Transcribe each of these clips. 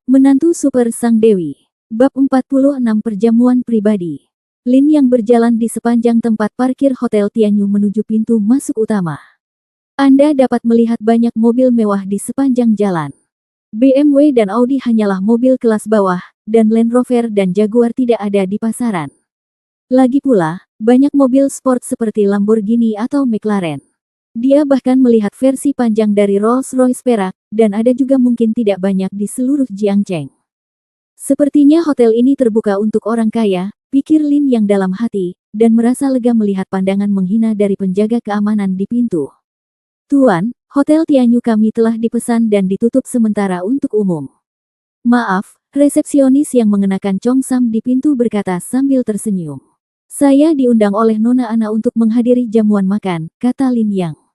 Menantu Super Sang Dewi. Bab 46 Perjamuan Pribadi. Lin yang berjalan di sepanjang tempat parkir Hotel Tianyu menuju pintu masuk utama. Anda dapat melihat banyak mobil mewah di sepanjang jalan. BMW dan Audi hanyalah mobil kelas bawah, dan Land Rover dan Jaguar tidak ada di pasaran. Lagi pula, banyak mobil sport seperti Lamborghini atau McLaren. Dia bahkan melihat versi panjang dari Rolls-Royce perak, dan ada juga mungkin tidak banyak di seluruh Jiangcheng. Sepertinya hotel ini terbuka untuk orang kaya, pikir Lin yang dalam hati, dan merasa lega melihat pandangan menghina dari penjaga keamanan di pintu. Tuan, Hotel Tianyu kami telah dipesan dan ditutup sementara untuk umum. Maaf, resepsionis yang mengenakan congsam di pintu berkata sambil tersenyum. Saya diundang oleh Nona Ana untuk menghadiri jamuan makan, kata Lin Yang.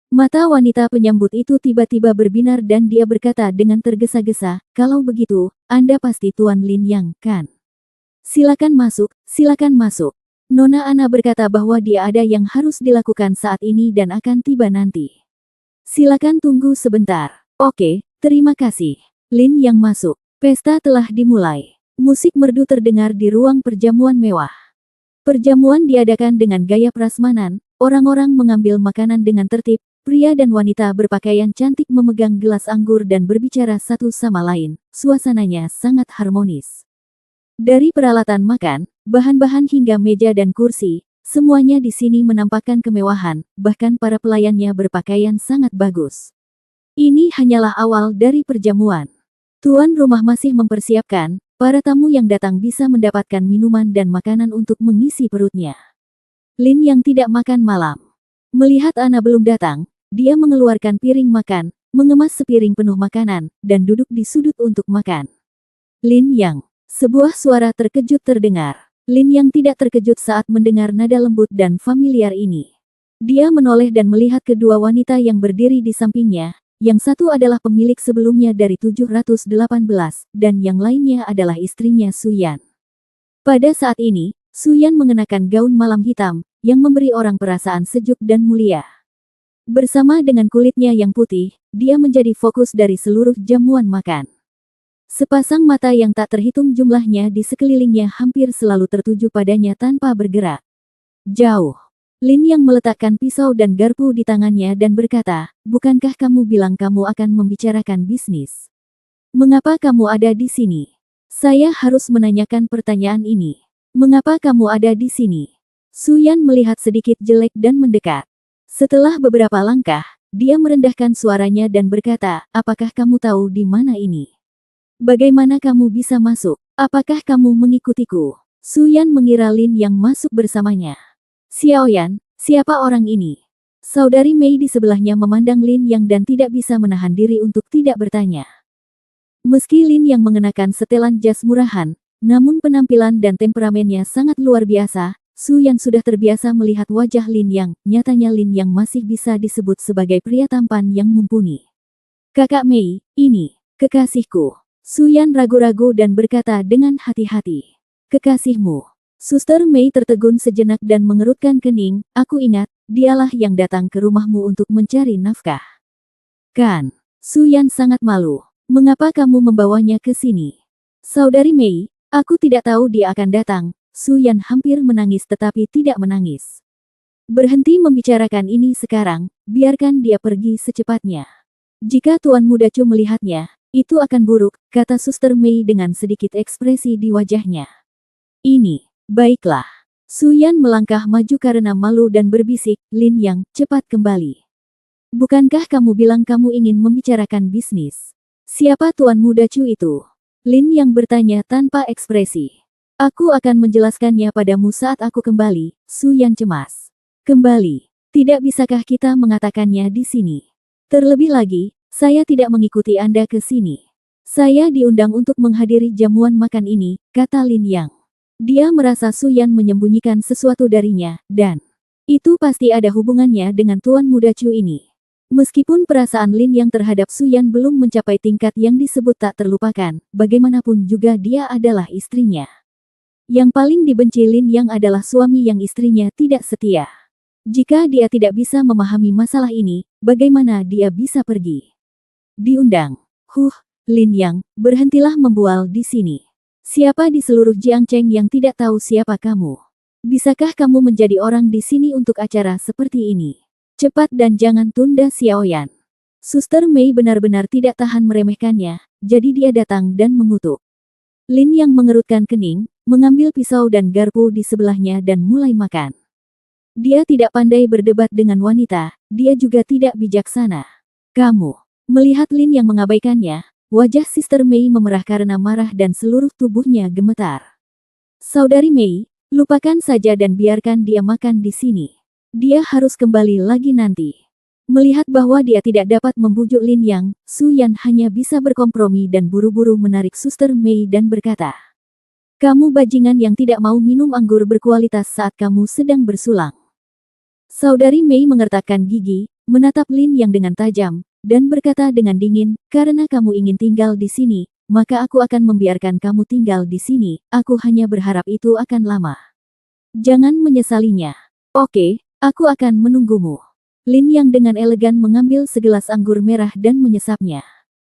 Mata wanita penyambut itu tiba-tiba berbinar dan dia berkata dengan tergesa-gesa, kalau begitu, Anda pasti Tuan Lin Yang, kan? Silakan masuk, silakan masuk. Nona Ana berkata bahwa dia ada yang harus dilakukan saat ini dan akan tiba nanti. Silakan tunggu sebentar. Oke, terima kasih. Lin Yang masuk. Pesta telah dimulai. Musik merdu terdengar di ruang perjamuan mewah. Perjamuan diadakan dengan gaya prasmanan, orang-orang mengambil makanan dengan tertib. Pria dan wanita berpakaian cantik memegang gelas anggur dan berbicara satu sama lain, suasananya sangat harmonis. Dari peralatan makan, bahan-bahan hingga meja dan kursi, semuanya di sini menampakkan kemewahan, bahkan para pelayannya berpakaian sangat bagus. Ini hanyalah awal dari perjamuan. Tuan rumah masih mempersiapkan, para tamu yang datang bisa mendapatkan minuman dan makanan untuk mengisi perutnya. Lin yang tidak makan malam. Melihat Ana belum datang, dia mengeluarkan piring makan, mengemas sepiring penuh makanan, dan duduk di sudut untuk makan. Lin Yang. Sebuah suara terkejut terdengar. Lin Yang tidak terkejut saat mendengar nada lembut dan familiar ini. Dia menoleh dan melihat kedua wanita yang berdiri di sampingnya, yang satu adalah pemilik sebelumnya dari 718, dan yang lainnya adalah istrinya Su Yan. Pada saat ini, Su Yan mengenakan gaun malam hitam, yang memberi orang perasaan sejuk dan mulia. Bersama dengan kulitnya yang putih, dia menjadi fokus dari seluruh jamuan makan. Sepasang mata yang tak terhitung jumlahnya di sekelilingnya hampir selalu tertuju padanya tanpa bergerak. Jauh. Lin yang meletakkan pisau dan garpu di tangannya dan berkata, bukankah kamu bilang kamu akan membicarakan bisnis? Mengapa kamu ada di sini? Saya harus menanyakan pertanyaan ini. Mengapa kamu ada di sini? Su Yan melihat sedikit jelek dan mendekat. Setelah beberapa langkah, dia merendahkan suaranya dan berkata, apakah kamu tahu di mana ini? Bagaimana kamu bisa masuk? Apakah kamu mengikutiku? Su Yan mengira Lin yang masuk bersamanya. Xiao Yan, siapa orang ini? Saudari Mei di sebelahnya memandang Lin Yang dan tidak bisa menahan diri untuk tidak bertanya. Meski Lin Yang mengenakan setelan jas murahan, namun penampilan dan temperamennya sangat luar biasa. Su Yan sudah terbiasa melihat wajah Lin Yang, nyatanya Lin Yang masih bisa disebut sebagai pria tampan yang mumpuni. Kakak Mei, ini, kekasihku. Su Yan ragu-ragu dan berkata dengan hati-hati. Kekasihmu. Suster Mei tertegun sejenak dan mengerutkan kening, aku ingat, dialah yang datang ke rumahmu untuk mencari nafkah. Kan? Su Yan sangat malu. Mengapa kamu membawanya ke sini? Saudari Mei, aku tidak tahu dia akan datang. Su Yan hampir menangis tetapi tidak menangis. Berhenti membicarakan ini sekarang, biarkan dia pergi secepatnya. Jika Tuan Muda Chu melihatnya, itu akan buruk, kata Suster Mei dengan sedikit ekspresi di wajahnya. Ini, baiklah. Su Yan melangkah maju karena malu dan berbisik, Lin Yang, cepat kembali. Bukankah kamu bilang kamu ingin membicarakan bisnis? Siapa Tuan Muda Chu itu? Lin Yang bertanya tanpa ekspresi. Aku akan menjelaskannya padamu saat aku kembali, Su Yan cemas. Kembali. Tidak bisakah kita mengatakannya di sini? Terlebih lagi, saya tidak mengikuti Anda ke sini. Saya diundang untuk menghadiri jamuan makan ini, kata Lin Yang. Dia merasa Su Yan menyembunyikan sesuatu darinya, dan itu pasti ada hubungannya dengan Tuan Muda Chu ini. Meskipun perasaan Lin Yang terhadap Su Yan belum mencapai tingkat yang disebut tak terlupakan, bagaimanapun juga dia adalah istrinya. Yang paling dibenci Lin Yang adalah suami yang istrinya tidak setia. Jika dia tidak bisa memahami masalah ini, bagaimana dia bisa pergi? Diundang. Lin Yang, berhentilah membual di sini. Siapa di seluruh Jiangcheng yang tidak tahu siapa kamu? Bisakah kamu menjadi orang di sini untuk acara seperti ini? Cepat dan jangan tunda Xiaoyan. Suster Mei benar-benar tidak tahan meremehkannya, jadi dia datang dan mengutuk. Lin Yang mengerutkan kening, mengambil pisau dan garpu di sebelahnya dan mulai makan. Dia tidak pandai berdebat dengan wanita, dia juga tidak bijaksana. Kamu. Melihat Lin Yang mengabaikannya, wajah Sister Mei memerah karena marah dan seluruh tubuhnya gemetar. Saudari Mei, lupakan saja dan biarkan dia makan di sini. Dia harus kembali lagi nanti. Melihat bahwa dia tidak dapat membujuk Lin Yang, Su Yan hanya bisa berkompromi dan buru-buru menarik Suster Mei dan berkata, "Kamu bajingan yang tidak mau minum anggur berkualitas saat kamu sedang bersulang." Saudari Mei mengertakkan gigi, menatap Lin Yang dengan tajam, dan berkata dengan dingin, "Karena kamu ingin tinggal di sini, maka aku akan membiarkan kamu tinggal di sini, aku hanya berharap itu akan lama. Jangan menyesalinya. Oke, aku akan menunggumu." Lin Yang dengan elegan mengambil segelas anggur merah dan menyesapnya.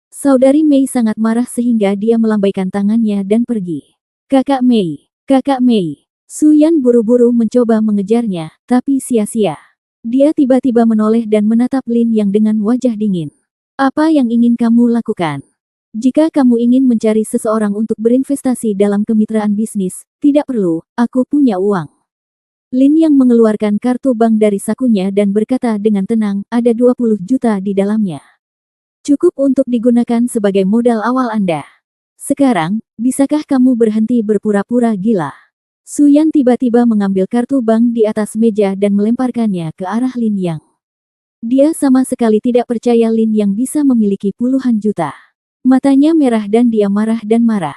Saudari Mei sangat marah sehingga dia melambaikan tangannya dan pergi. Kakak Mei, Kakak Mei. Su Yan buru-buru mencoba mengejarnya, tapi sia-sia. Dia tiba-tiba menoleh dan menatap Lin Yang dengan wajah dingin. Apa yang ingin kamu lakukan? Jika kamu ingin mencari seseorang untuk berinvestasi dalam kemitraan bisnis, tidak perlu, aku punya uang. Lin Yang mengeluarkan kartu bank dari sakunya dan berkata dengan tenang, ada 20 juta di dalamnya. Cukup untuk digunakan sebagai modal awal Anda. Sekarang, bisakah kamu berhenti berpura-pura gila? Su Yan tiba-tiba mengambil kartu bank di atas meja dan melemparkannya ke arah Lin Yang. Dia sama sekali tidak percaya Lin Yang bisa memiliki puluhan juta. Matanya merah dan dia marah dan marah.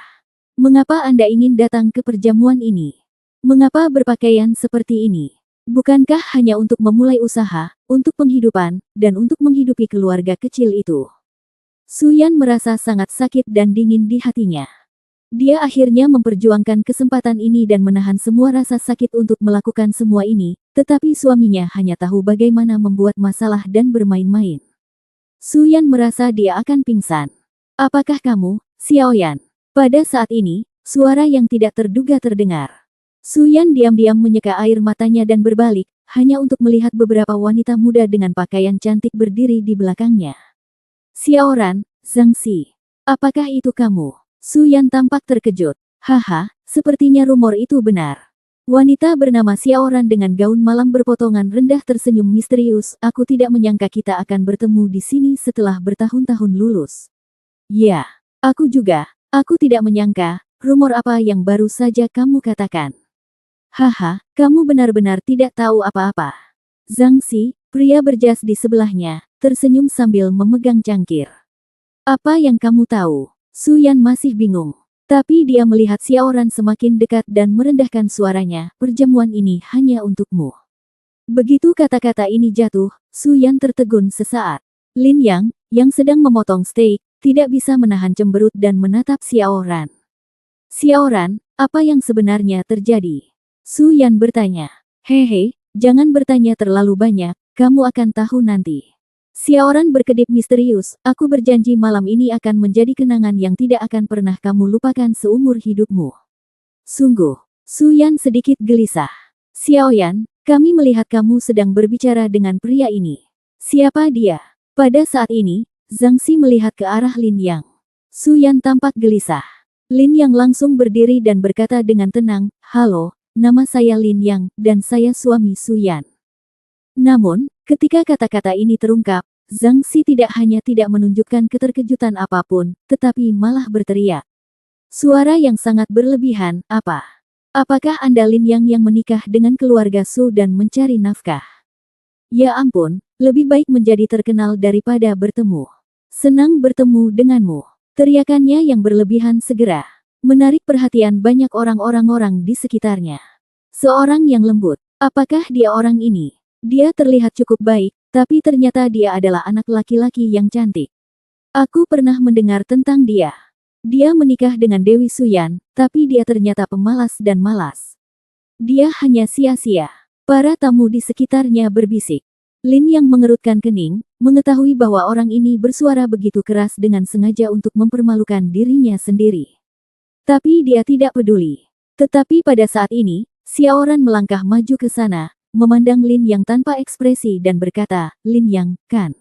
Mengapa Anda ingin datang ke perjamuan ini? Mengapa berpakaian seperti ini? Bukankah hanya untuk memulai usaha, untuk penghidupan, dan untuk menghidupi keluarga kecil itu? Su Yan merasa sangat sakit dan dingin di hatinya. Dia akhirnya memperjuangkan kesempatan ini dan menahan semua rasa sakit untuk melakukan semua ini, tetapi suaminya hanya tahu bagaimana membuat masalah dan bermain-main. Su Yan merasa dia akan pingsan. Apakah kamu, Xiaoyan? Pada saat ini, suara yang tidak terduga terdengar. Su Yan diam-diam menyeka air matanya dan berbalik, hanya untuk melihat beberapa wanita muda dengan pakaian cantik berdiri di belakangnya. Xiaoran, Zhang Xi. Apakah itu kamu? Su Yan tampak terkejut. Haha, sepertinya rumor itu benar. Wanita bernama Xiaoran dengan gaun malam berpotongan rendah tersenyum misterius. Aku tidak menyangka kita akan bertemu di sini setelah bertahun-tahun lulus. Ya, aku juga. Aku tidak menyangka, rumor apa yang baru saja kamu katakan. Haha, kamu benar-benar tidak tahu apa-apa. Zhang Xi, pria berjas di sebelahnya, tersenyum sambil memegang cangkir. Apa yang kamu tahu? Su Yan masih bingung. Tapi dia melihat Xiaoran semakin dekat dan merendahkan suaranya, perjamuan ini hanya untukmu. Begitu kata-kata ini jatuh, Su Yan tertegun sesaat. Lin Yang, yang sedang memotong steak, tidak bisa menahan cemberut dan menatap Xiaoran. Xiaoran, apa yang sebenarnya terjadi? Su Yan bertanya. Hehe, jangan bertanya terlalu banyak, kamu akan tahu nanti. Xiaoran berkedip misterius, aku berjanji malam ini akan menjadi kenangan yang tidak akan pernah kamu lupakan seumur hidupmu. Sungguh, Su Yan sedikit gelisah. Xiaoyan, kami melihat kamu sedang berbicara dengan pria ini. Siapa dia? Pada saat ini, Zhang Xi melihat ke arah Lin Yang. Su Yan tampak gelisah. Lin Yang langsung berdiri dan berkata dengan tenang, halo, nama saya Lin Yang, dan saya suami Su Yan. Namun, ketika kata-kata ini terungkap, Zhang Xi tidak hanya tidak menunjukkan keterkejutan apapun, tetapi malah berteriak. Suara yang sangat berlebihan, apa? Apakah Anda Lin Yang yang menikah dengan keluarga Su dan mencari nafkah? Ya ampun, lebih baik menjadi terkenal daripada bertemu. Senang bertemu denganmu. Teriakannya yang berlebihan segera menarik perhatian banyak orang-orang di sekitarnya. Seorang yang lembut. Apakah dia orang ini? Dia terlihat cukup baik, tapi ternyata dia adalah anak laki-laki yang cantik. Aku pernah mendengar tentang dia. Dia menikah dengan Dewi Suyan, tapi dia ternyata pemalas dan malas. Dia hanya sia-sia. Para tamu di sekitarnya berbisik. Lin yang mengerutkan kening, mengetahui bahwa orang ini bersuara begitu keras dengan sengaja untuk mempermalukan dirinya sendiri. Tapi dia tidak peduli. Tetapi pada saat ini, Xiaoran melangkah maju ke sana, memandang Lin Yang tanpa ekspresi dan berkata, "Lin Yang, kan?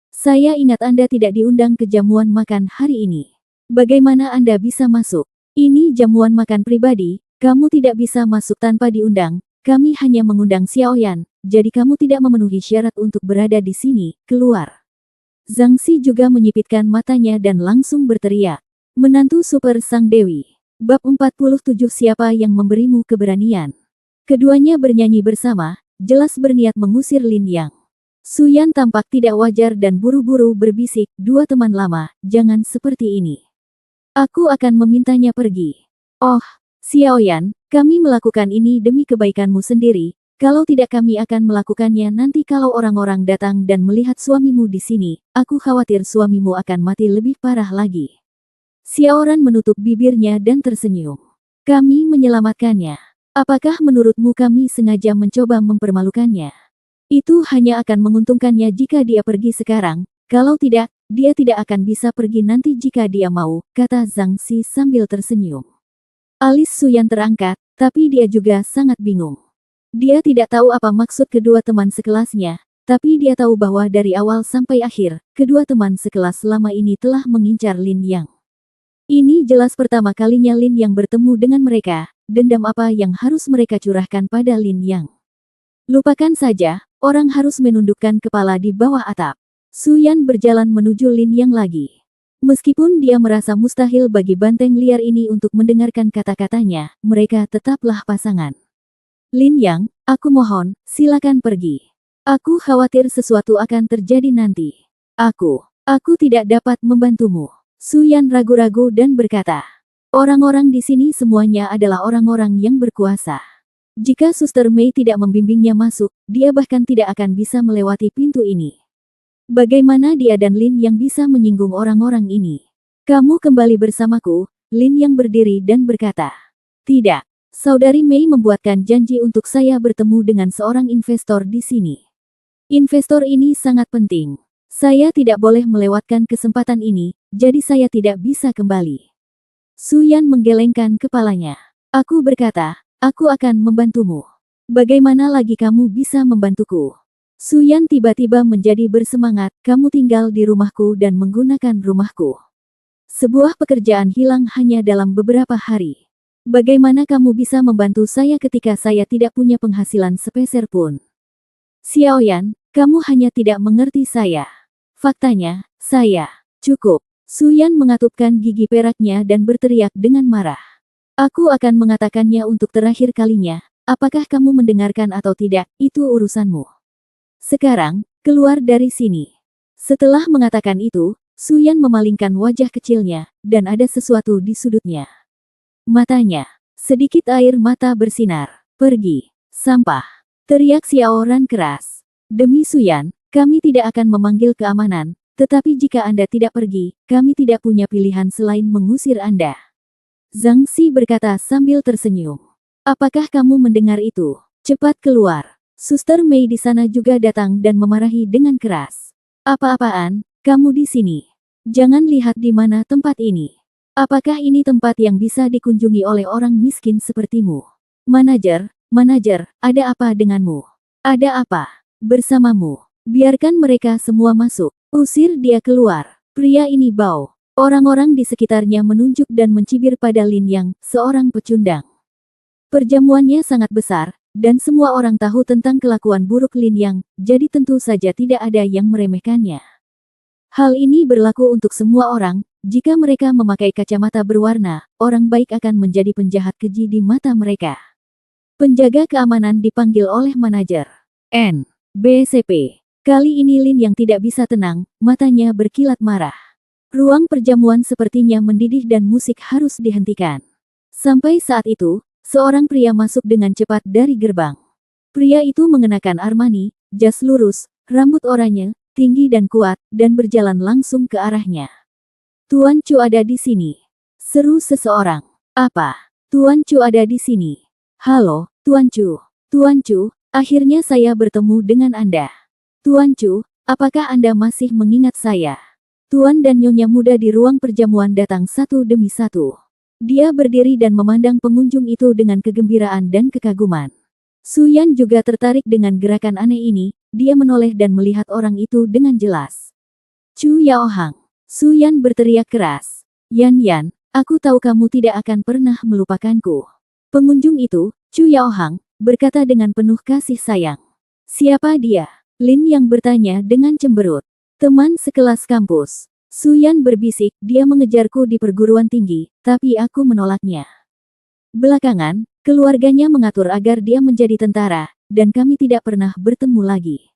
Saya ingat Anda tidak diundang ke jamuan makan hari ini. Bagaimana Anda bisa masuk? Ini jamuan makan pribadi, kamu tidak bisa masuk tanpa diundang. Kami hanya mengundang Xiaoyan, jadi kamu tidak memenuhi syarat untuk berada di sini, keluar." Zhang Xi juga menyipitkan matanya dan langsung berteriak. Menantu super sang dewi. Bab 47 Siapa yang memberimu keberanian? Keduanya bernyanyi bersama, jelas berniat mengusir Lin Yang. Suyan tampak tidak wajar dan buru-buru berbisik, "Dua teman lama, jangan seperti ini. Aku akan memintanya pergi." "Oh, Xiaoyan, kami melakukan ini demi kebaikanmu sendiri. Kalau tidak kami akan melakukannya nanti kalau orang-orang datang dan melihat suamimu di sini. Aku khawatir suamimu akan mati lebih parah lagi." Xiaoran menutup bibirnya dan tersenyum. "Kami menyelamatkannya. Apakah menurutmu kami sengaja mencoba mempermalukannya? Itu hanya akan menguntungkannya jika dia pergi sekarang. Kalau tidak, dia tidak akan bisa pergi nanti jika dia mau," kata Zhang Xi sambil tersenyum. Alis Suyan terangkat, tapi dia juga sangat bingung. Dia tidak tahu apa maksud kedua teman sekelasnya, tapi dia tahu bahwa dari awal sampai akhir, kedua teman sekelas selama ini telah mengincar Lin Yang. Ini jelas pertama kalinya Lin Yang bertemu dengan mereka, dendam apa yang harus mereka curahkan pada Lin Yang. Lupakan saja, orang harus menundukkan kepala di bawah atap. Suyan berjalan menuju Lin Yang lagi. Meskipun dia merasa mustahil bagi banteng liar ini untuk mendengarkan kata-katanya, mereka tetaplah pasangan. "Lin Yang, aku mohon, silakan pergi. Aku khawatir sesuatu akan terjadi nanti. Aku tidak dapat membantumu." Suyan ragu-ragu dan berkata, "Orang-orang di sini semuanya adalah orang-orang yang berkuasa. Jika Suster Mei tidak membimbingnya masuk, dia bahkan tidak akan bisa melewati pintu ini. Bagaimana dia dan Lin yang bisa menyinggung orang-orang ini? Kamu kembali bersamaku." Lin yang berdiri dan berkata, "Tidak. Saudari Mei membuatkan janji untuk saya bertemu dengan seorang investor di sini. Investor ini sangat penting. Saya tidak boleh melewatkan kesempatan ini, jadi saya tidak bisa kembali." Suyan menggelengkan kepalanya. "Aku berkata, aku akan membantumu. Bagaimana lagi kamu bisa membantuku?" Suyan tiba-tiba menjadi bersemangat, "Kamu tinggal di rumahku dan menggunakan rumahku. Sebuah pekerjaan hilang hanya dalam beberapa hari. Bagaimana kamu bisa membantu saya ketika saya tidak punya penghasilan sepeser pun? Xiaoyan, kamu hanya tidak mengerti saya. Faktanya, saya cukup." Suyan mengatupkan gigi peraknya dan berteriak dengan marah. "Aku akan mengatakannya untuk terakhir kalinya. Apakah kamu mendengarkan atau tidak, itu urusanmu. Sekarang, keluar dari sini." Setelah mengatakan itu, Suyan memalingkan wajah kecilnya, dan ada sesuatu di sudutnya. Matanya, sedikit air mata bersinar. "Pergi, sampah!" teriak Xiaoran keras. "Demi Suyan, kami tidak akan memanggil keamanan, tetapi jika Anda tidak pergi, kami tidak punya pilihan selain mengusir Anda." Zhang Xi berkata sambil tersenyum. "Apakah kamu mendengar itu? Cepat keluar." Suster Mei di sana juga datang dan memarahi dengan keras. "Apa-apaan, kamu di sini? Jangan lihat di mana tempat ini. Apakah ini tempat yang bisa dikunjungi oleh orang miskin sepertimu? Manajer, ada apa denganmu? Ada apa bersamamu? Biarkan mereka semua masuk. Usir dia keluar. Pria ini bau." Orang-orang di sekitarnya menunjuk dan mencibir pada Lin Yang, seorang pecundang. Perjamuannya sangat besar, dan semua orang tahu tentang kelakuan buruk Lin Yang, jadi tentu saja tidak ada yang meremehkannya. Hal ini berlaku untuk semua orang. Jika mereka memakai kacamata berwarna, orang baik akan menjadi penjahat keji di mata mereka. Penjaga keamanan dipanggil oleh manajer NBCP. Kali ini Lin yang tidak bisa tenang, matanya berkilat marah. Ruang perjamuan sepertinya mendidih dan musik harus dihentikan. Sampai saat itu, seorang pria masuk dengan cepat dari gerbang. Pria itu mengenakan Armani, jas lurus, rambut oranye, tinggi dan kuat, dan berjalan langsung ke arahnya. "Tuan Chu ada di sini," seru seseorang. "Apa? Tuan Chu ada di sini? Halo, Tuan Chu. Tuan Chu, akhirnya saya bertemu dengan Anda." Tuan Chu, apakah Anda masih mengingat saya? Tuan dan Nyonya muda di ruang perjamuan datang satu demi satu. Dia berdiri dan memandang pengunjung itu dengan kegembiraan dan kekaguman. Su Yan juga tertarik dengan gerakan aneh ini, dia menoleh dan melihat orang itu dengan jelas. Chu Yaohang. Su Yan berteriak keras. Yan Yan, aku tahu kamu tidak akan pernah melupakanku. Pengunjung itu, Chu Yaohang, berkata dengan penuh kasih sayang. Siapa dia? Lin yang bertanya dengan cemberut. Teman sekelas kampus. Su Yan berbisik, dia mengejarku di perguruan tinggi, tapi aku menolaknya. Belakangan, keluarganya mengatur agar dia menjadi tentara, dan kami tidak pernah bertemu lagi.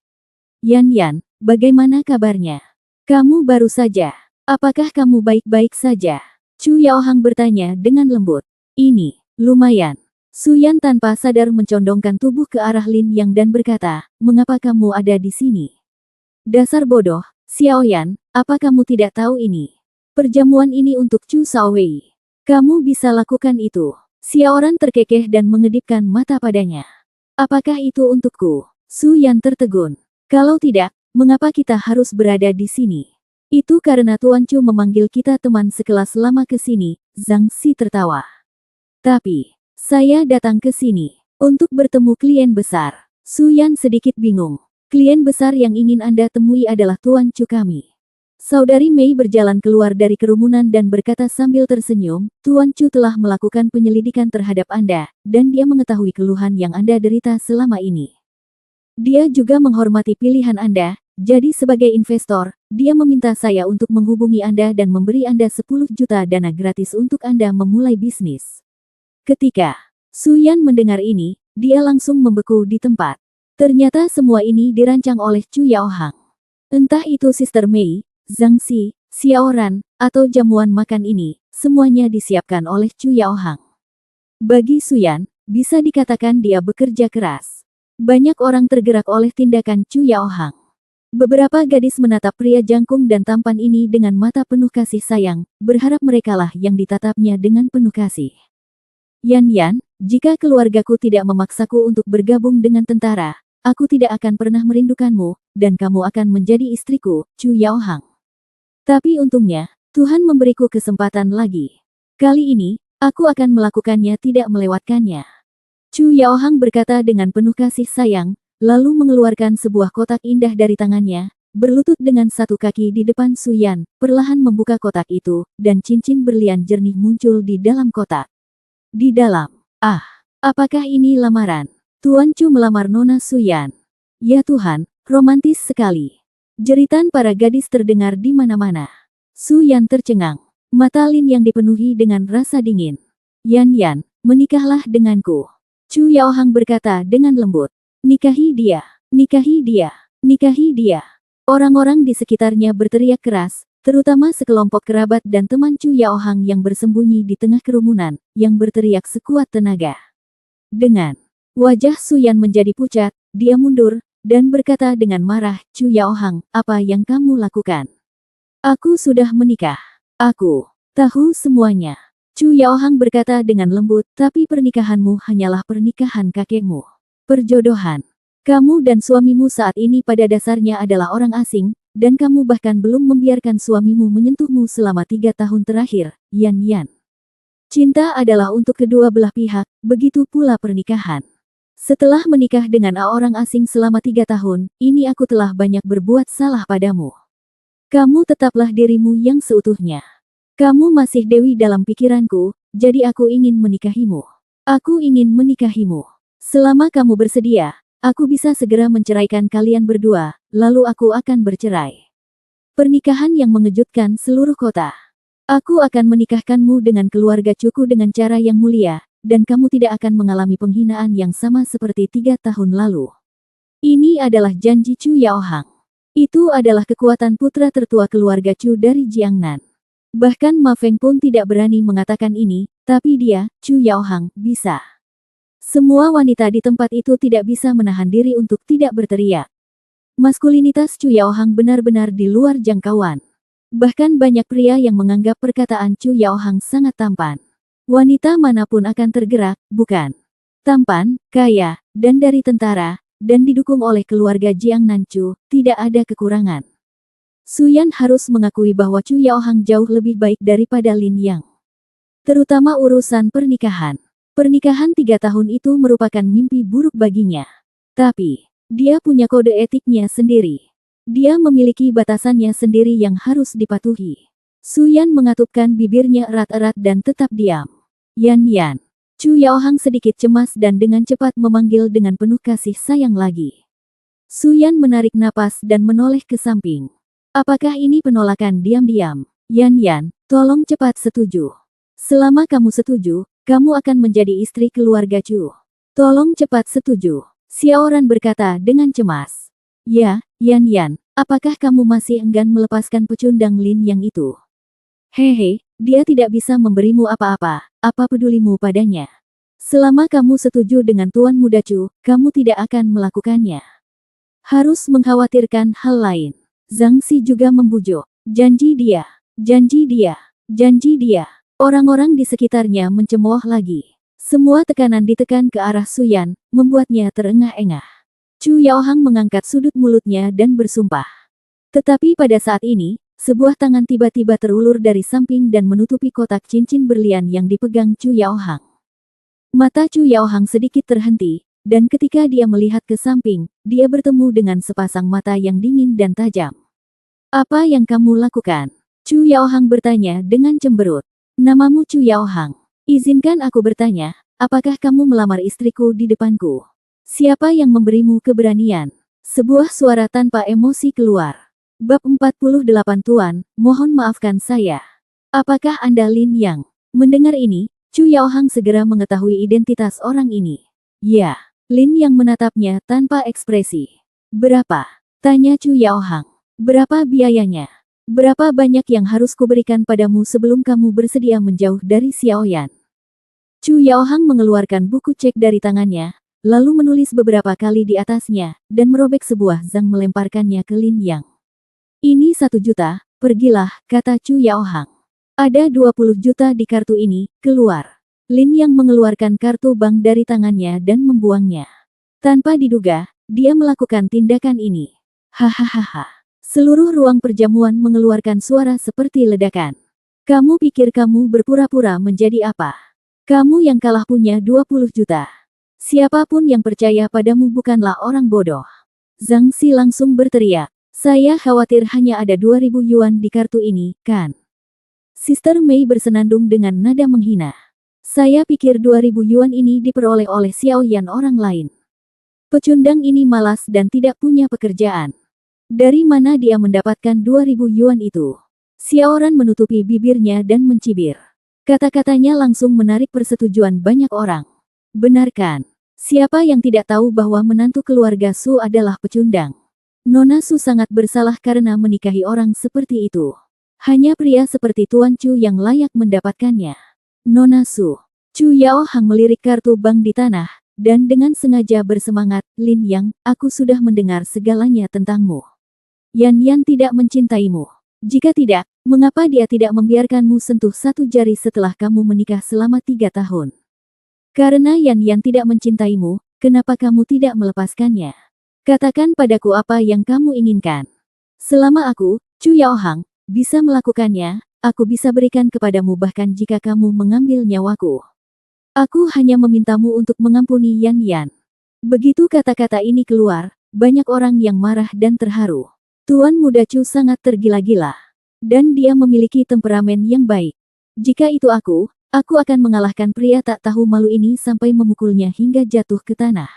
Yan Yan, bagaimana kabarnya? Kamu baru saja. Apakah kamu baik-baik saja? Chu Yaohang bertanya dengan lembut. Ini, lumayan. Su Yan tanpa sadar mencondongkan tubuh ke arah Lin Yang dan berkata, mengapa kamu ada di sini? Dasar bodoh, Xiao Yan, apa kamu tidak tahu ini? Perjamuan ini untuk Chu Shaowei. Kamu bisa lakukan itu. Xiao Ran terkekeh dan mengedipkan mata padanya. Apakah itu untukku? Su Yan tertegun. Kalau tidak, mengapa kita harus berada di sini? Itu karena Tuan Chu memanggil kita teman sekelas lama ke sini, Zhang Xi tertawa. Tapi, saya datang ke sini untuk bertemu klien besar. Su Yan sedikit bingung. Klien besar yang ingin Anda temui adalah Tuan Chu kami. Saudari Mei berjalan keluar dari kerumunan dan berkata sambil tersenyum, Tuan Chu telah melakukan penyelidikan terhadap Anda, dan dia mengetahui keluhan yang Anda derita selama ini. Dia juga menghormati pilihan Anda, jadi sebagai investor, dia meminta saya untuk menghubungi Anda dan memberi Anda 10 juta dana gratis untuk Anda memulai bisnis. Ketika Su Yan mendengar ini, dia langsung membeku di tempat. Ternyata semua ini dirancang oleh Chu Yaohang. Entah itu Sister Mei, Zhang Xi, Xiao Ran, atau jamuan makan ini, semuanya disiapkan oleh Chu Yaohang. Bagi Su Yan, bisa dikatakan dia bekerja keras. Banyak orang tergerak oleh tindakan Chu Yaohang. Beberapa gadis menatap pria jangkung dan tampan ini dengan mata penuh kasih sayang, berharap merekalah yang ditatapnya dengan penuh kasih. Yan Yan, jika keluargaku tidak memaksaku untuk bergabung dengan tentara, aku tidak akan pernah merindukanmu, dan kamu akan menjadi istriku, Chu Yaohang. Tapi untungnya, Tuhan memberiku kesempatan lagi. Kali ini, aku akan melakukannya tidak melewatkannya. Chu Yaohang berkata dengan penuh kasih sayang, lalu mengeluarkan sebuah kotak indah dari tangannya, berlutut dengan satu kaki di depan Su Yan, perlahan membuka kotak itu, dan cincin berlian jernih muncul di dalam kotak. Di dalam, apakah ini lamaran? Tuan Chu melamar Nona Su Yan. Ya Tuhan, romantis sekali. Jeritan para gadis terdengar di mana-mana. Su Yan tercengang. Mata Lin yang dipenuhi dengan rasa dingin. Yan Yan, menikahlah denganku. Chu Yaohang berkata dengan lembut. Nikahi dia, nikahi dia, nikahi dia. Orang-orang di sekitarnya berteriak keras, terutama sekelompok kerabat dan teman Chu Yaohang yang bersembunyi di tengah kerumunan, yang berteriak sekuat tenaga. Dengan wajah Su Yan menjadi pucat, dia mundur, dan berkata dengan marah, Chu Yaohang, apa yang kamu lakukan? Aku sudah menikah. Aku tahu semuanya. Chu Yaohang berkata dengan lembut, tapi pernikahanmu hanyalah pernikahan kakekmu. Perjodohan. Kamu dan suamimu saat ini pada dasarnya adalah orang asing, dan kamu bahkan belum membiarkan suamimu menyentuhmu selama 3 tahun terakhir, Yan Yan. Cinta adalah untuk kedua belah pihak, begitu pula pernikahan. Setelah menikah dengan orang asing selama 3 tahun, ini aku telah banyak berbuat salah padamu. Kamu tetaplah dirimu yang seutuhnya. Kamu masih dewi dalam pikiranku, jadi aku ingin menikahimu. Aku ingin menikahimu. Selama kamu bersedia, aku bisa segera menceraikan kalian berdua, lalu aku akan bercerai. Pernikahan yang mengejutkan seluruh kota. Aku akan menikahkanmu dengan keluarga Cuku dengan cara yang mulia, dan kamu tidak akan mengalami penghinaan yang sama seperti 3 tahun lalu. Ini adalah janji Chu Yaohang. Itu adalah kekuatan putra tertua keluarga Chu dari Jiangnan. Bahkan Ma Feng pun tidak berani mengatakan ini, tapi dia, Chu Yaohang, bisa. Semua wanita di tempat itu tidak bisa menahan diri untuk tidak berteriak. Maskulinitas Chu Yaohang benar-benar di luar jangkauan. Bahkan banyak pria yang menganggap perkataan Chu Yaohang sangat tampan. Wanita manapun akan tergerak, bukan? Tampan, kaya, dan dari tentara, dan didukung oleh keluarga Jiang Nanchu, tidak ada kekurangan. Su Yan harus mengakui bahwa Chu Yaohang jauh lebih baik daripada Lin Yang. Terutama urusan pernikahan. Pernikahan 3 tahun itu merupakan mimpi buruk baginya. Tapi, dia punya kode etiknya sendiri. Dia memiliki batasannya sendiri yang harus dipatuhi. Su Yan mengatupkan bibirnya erat-erat dan tetap diam. Yan. Chu Yaohang sedikit cemas dan dengan cepat memanggil dengan penuh kasih sayang lagi. Su Yan menarik napas dan menoleh ke samping. Apakah ini penolakan diam-diam? Yan, tolong cepat setuju. Selama kamu setuju, kamu akan menjadi istri keluarga Chu. Tolong cepat setuju. Xiaoran berkata dengan cemas. Ya, Yan, apakah kamu masih enggan melepaskan pecundang Lin Yang itu? Hehe, dia tidak bisa memberimu apa-apa, apa pedulimu padanya? Selama kamu setuju dengan Tuan Muda Chu, kamu tidak akan melakukannya. Harus mengkhawatirkan hal lain. Zhang Xi juga membujuk. Janji dia. Orang-orang di sekitarnya mencemooh lagi. Semua tekanan ditekan ke arah Su Yan, membuatnya terengah-engah. Chu Yaohang mengangkat sudut mulutnya dan bersumpah. Tetapi pada saat ini, sebuah tangan tiba-tiba terulur dari samping dan menutupi kotak cincin berlian yang dipegang Chu Yaohang. Mata Chu Yaohang sedikit terhenti, dan ketika dia melihat ke samping, dia bertemu dengan sepasang mata yang dingin dan tajam. Apa yang kamu lakukan? Chu Yaohang bertanya dengan cemberut. Namamu Chu Yaohang. Izinkan aku bertanya, apakah kamu melamar istriku di depanku? Siapa yang memberimu keberanian? Sebuah suara tanpa emosi keluar. Bab 48 Tuan, mohon maafkan saya. Apakah Anda Lin Yang? Mendengar ini, Chu Yaohang segera mengetahui identitas orang ini. Ya, Lin Yang menatapnya tanpa ekspresi. Berapa? Tanya Chu Yaohang. Berapa biayanya? Berapa banyak yang harus kuberikan padamu sebelum kamu bersedia menjauh dari Xiaoyan? Chu Yaohang mengeluarkan buku cek dari tangannya, lalu menulis beberapa kali di atasnya, dan merobek sebuah zang melemparkannya ke Lin Yang. Ini 1 juta, pergilah, kata Chu Yaohang. Ada 20 juta di kartu ini, keluar. Lin Yang mengeluarkan kartu bank dari tangannya dan membuangnya. Tanpa diduga, dia melakukan tindakan ini. Hahaha. Seluruh ruang perjamuan mengeluarkan suara seperti ledakan. Kamu pikir kamu berpura-pura menjadi apa? Kamu yang kalah punya 20 juta. Siapapun yang percaya padamu bukanlah orang bodoh. Zhang Xi langsung berteriak. Saya khawatir hanya ada 2000 yuan di kartu ini, kan? Sister Mei bersenandung dengan nada menghina. Saya pikir 2000 yuan ini diperoleh oleh Xiaoyan orang lain. Pecundang ini malas dan tidak punya pekerjaan. Dari mana dia mendapatkan 2000 yuan itu? Xiaoran menutupi bibirnya dan mencibir. Kata-katanya langsung menarik persetujuan banyak orang. Benarkan. Siapa yang tidak tahu bahwa menantu keluarga Su adalah pecundang? Nona Su sangat bersalah karena menikahi orang seperti itu. Hanya pria seperti Tuan Chu yang layak mendapatkannya. Nona Su. Chu Yaohang melirik kartu bank di tanah, dan dengan sengaja bersemangat, Lin Yang, aku sudah mendengar segalanya tentangmu. Yan tidak mencintaimu. Jika tidak, mengapa dia tidak membiarkanmu sentuh 1 jari setelah kamu menikah selama 3 tahun? Karena Yan tidak mencintaimu, kenapa kamu tidak melepaskannya? Katakan padaku apa yang kamu inginkan. Selama aku, Chu Yaohang, bisa melakukannya, aku bisa berikan kepadamu bahkan jika kamu mengambil nyawaku. Aku hanya memintamu untuk mengampuni Yan. Begitu kata-kata ini keluar, banyak orang yang marah dan terharu. Tuan Muda Chu sangat tergila-gila. Dan dia memiliki temperamen yang baik. Jika itu aku akan mengalahkan pria tak tahu malu ini sampai memukulnya hingga jatuh ke tanah.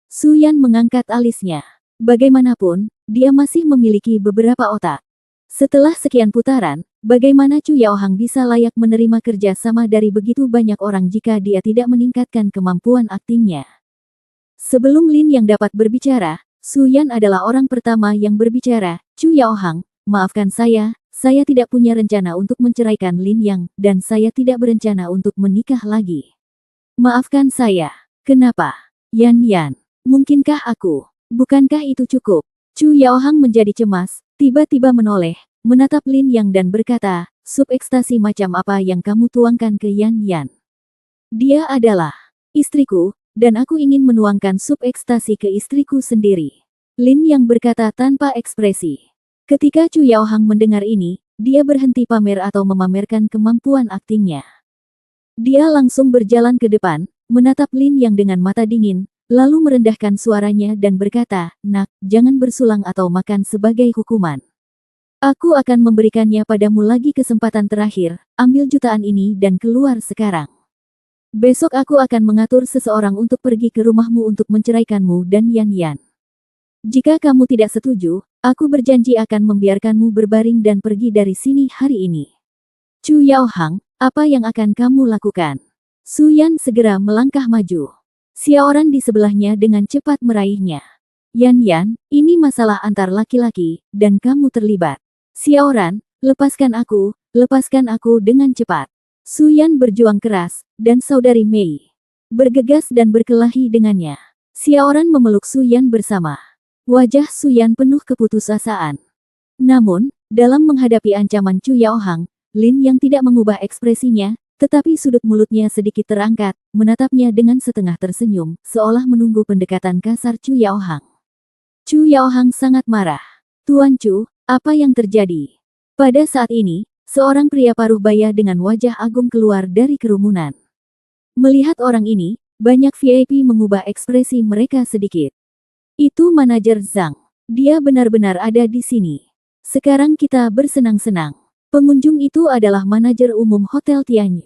Su Yan mengangkat alisnya. Bagaimanapun, dia masih memiliki beberapa otak. Setelah sekian putaran, bagaimana Chu Yaohang bisa layak menerima kerja sama dari begitu banyak orang jika dia tidak meningkatkan kemampuan aktingnya? Sebelum Lin Yang dapat berbicara, Su Yan adalah orang pertama yang berbicara. Chu Yaohang, maafkan saya tidak punya rencana untuk menceraikan Lin Yang, dan saya tidak berencana untuk menikah lagi. Maafkan saya. Kenapa? Yan, mungkinkah aku? Bukankah itu cukup? Chu Yaohang menjadi cemas, tiba-tiba menoleh, menatap Lin Yang dan berkata, subekstasi macam apa yang kamu tuangkan ke Yan? Dia adalah istriku, dan aku ingin menuangkan sup ekstasi ke istriku sendiri. Lin Yang berkata tanpa ekspresi. Ketika Chu Yaohang mendengar ini, dia berhenti pamer atau memamerkan kemampuan aktingnya. Dia langsung berjalan ke depan, menatap Lin Yang dengan mata dingin, lalu merendahkan suaranya dan berkata, "Nak, jangan bersulang atau makan sebagai hukuman. Aku akan memberikannya padamu lagi kesempatan terakhir, ambil jutaan ini dan keluar sekarang. Besok aku akan mengatur seseorang untuk pergi ke rumahmu untuk menceraikanmu dan Yan Yan. Jika kamu tidak setuju, aku berjanji akan membiarkanmu berbaring dan pergi dari sini hari ini." Chu Yaohang, apa yang akan kamu lakukan? Su Yan segera melangkah maju. Xiaoran di sebelahnya dengan cepat meraihnya. "Yan Yan, ini masalah antar laki-laki, dan kamu terlibat. Xiaoran, lepaskan aku dengan cepat." Su Yan berjuang keras, dan saudari Mei bergegas dan berkelahi dengannya. Xiaoran memeluk Su Yan bersama. Wajah Su Yan penuh keputusasaan. Namun, dalam menghadapi ancaman Chu Yaohang, Lin Yang tidak mengubah ekspresinya, tetapi sudut mulutnya sedikit terangkat, menatapnya dengan setengah tersenyum, seolah menunggu pendekatan kasar Chu Yaohang. Chu Yaohang sangat marah. "Tuan Chu, apa yang terjadi?" Pada saat ini, seorang pria paruh baya dengan wajah agung keluar dari kerumunan. Melihat orang ini, banyak VIP mengubah ekspresi mereka sedikit. "Itu manajer Zhang. Dia benar-benar ada di sini. Sekarang kita bersenang-senang." Pengunjung itu adalah manajer umum Hotel Tianyu.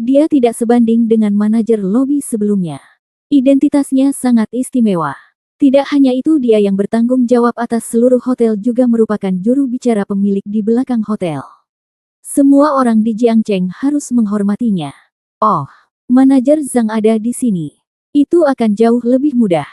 Dia tidak sebanding dengan manajer lobi sebelumnya. Identitasnya sangat istimewa. Tidak hanya itu, dia yang bertanggung jawab atas seluruh hotel juga merupakan juru bicara pemilik di belakang hotel. Semua orang di Jiangcheng harus menghormatinya. "Oh, manajer Zhang ada di sini. Itu akan jauh lebih mudah."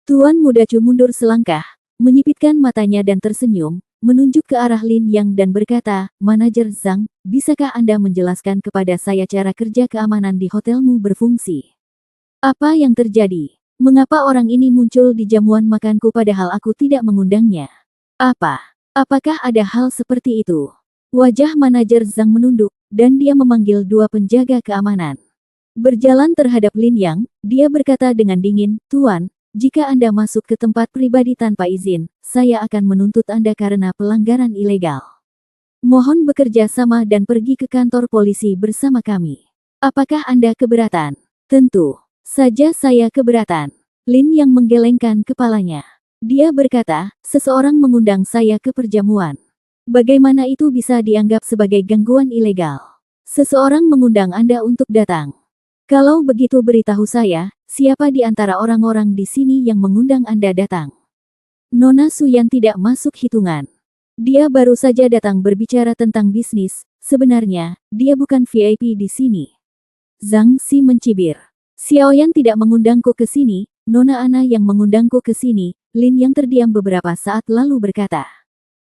Tuan Muda Chu mundur selangkah, menyipitkan matanya dan tersenyum, menunjuk ke arah Lin Yang dan berkata, "Manajer Zhang, bisakah Anda menjelaskan kepada saya cara kerja keamanan di hotelmu berfungsi? Apa yang terjadi? Mengapa orang ini muncul di jamuan makanku padahal aku tidak mengundangnya? Apakah ada hal seperti itu?" Wajah manajer Zhang menunduk, dan dia memanggil dua penjaga keamanan. Berjalan terhadap Lin Yang, dia berkata dengan dingin, "Tuan, jika Anda masuk ke tempat pribadi tanpa izin, saya akan menuntut Anda karena pelanggaran ilegal. Mohon bekerja sama dan pergi ke kantor polisi bersama kami. Apakah Anda keberatan?" "Tentu saja saya keberatan." Lin Yang menggelengkan kepalanya. Dia berkata, "Seseorang mengundang saya ke perjamuan. Bagaimana itu bisa dianggap sebagai gangguan ilegal? Seseorang mengundang Anda untuk datang. Kalau begitu beritahu saya, siapa di antara orang-orang di sini yang mengundang Anda datang?" Nona Su Yan tidak masuk hitungan. Dia baru saja datang berbicara tentang bisnis, sebenarnya, dia bukan VIP di sini. Zhang Xi mencibir. "Xiaoyan tidak mengundangku ke sini, Nona Ana yang mengundangku ke sini." Lin yang terdiam beberapa saat lalu berkata.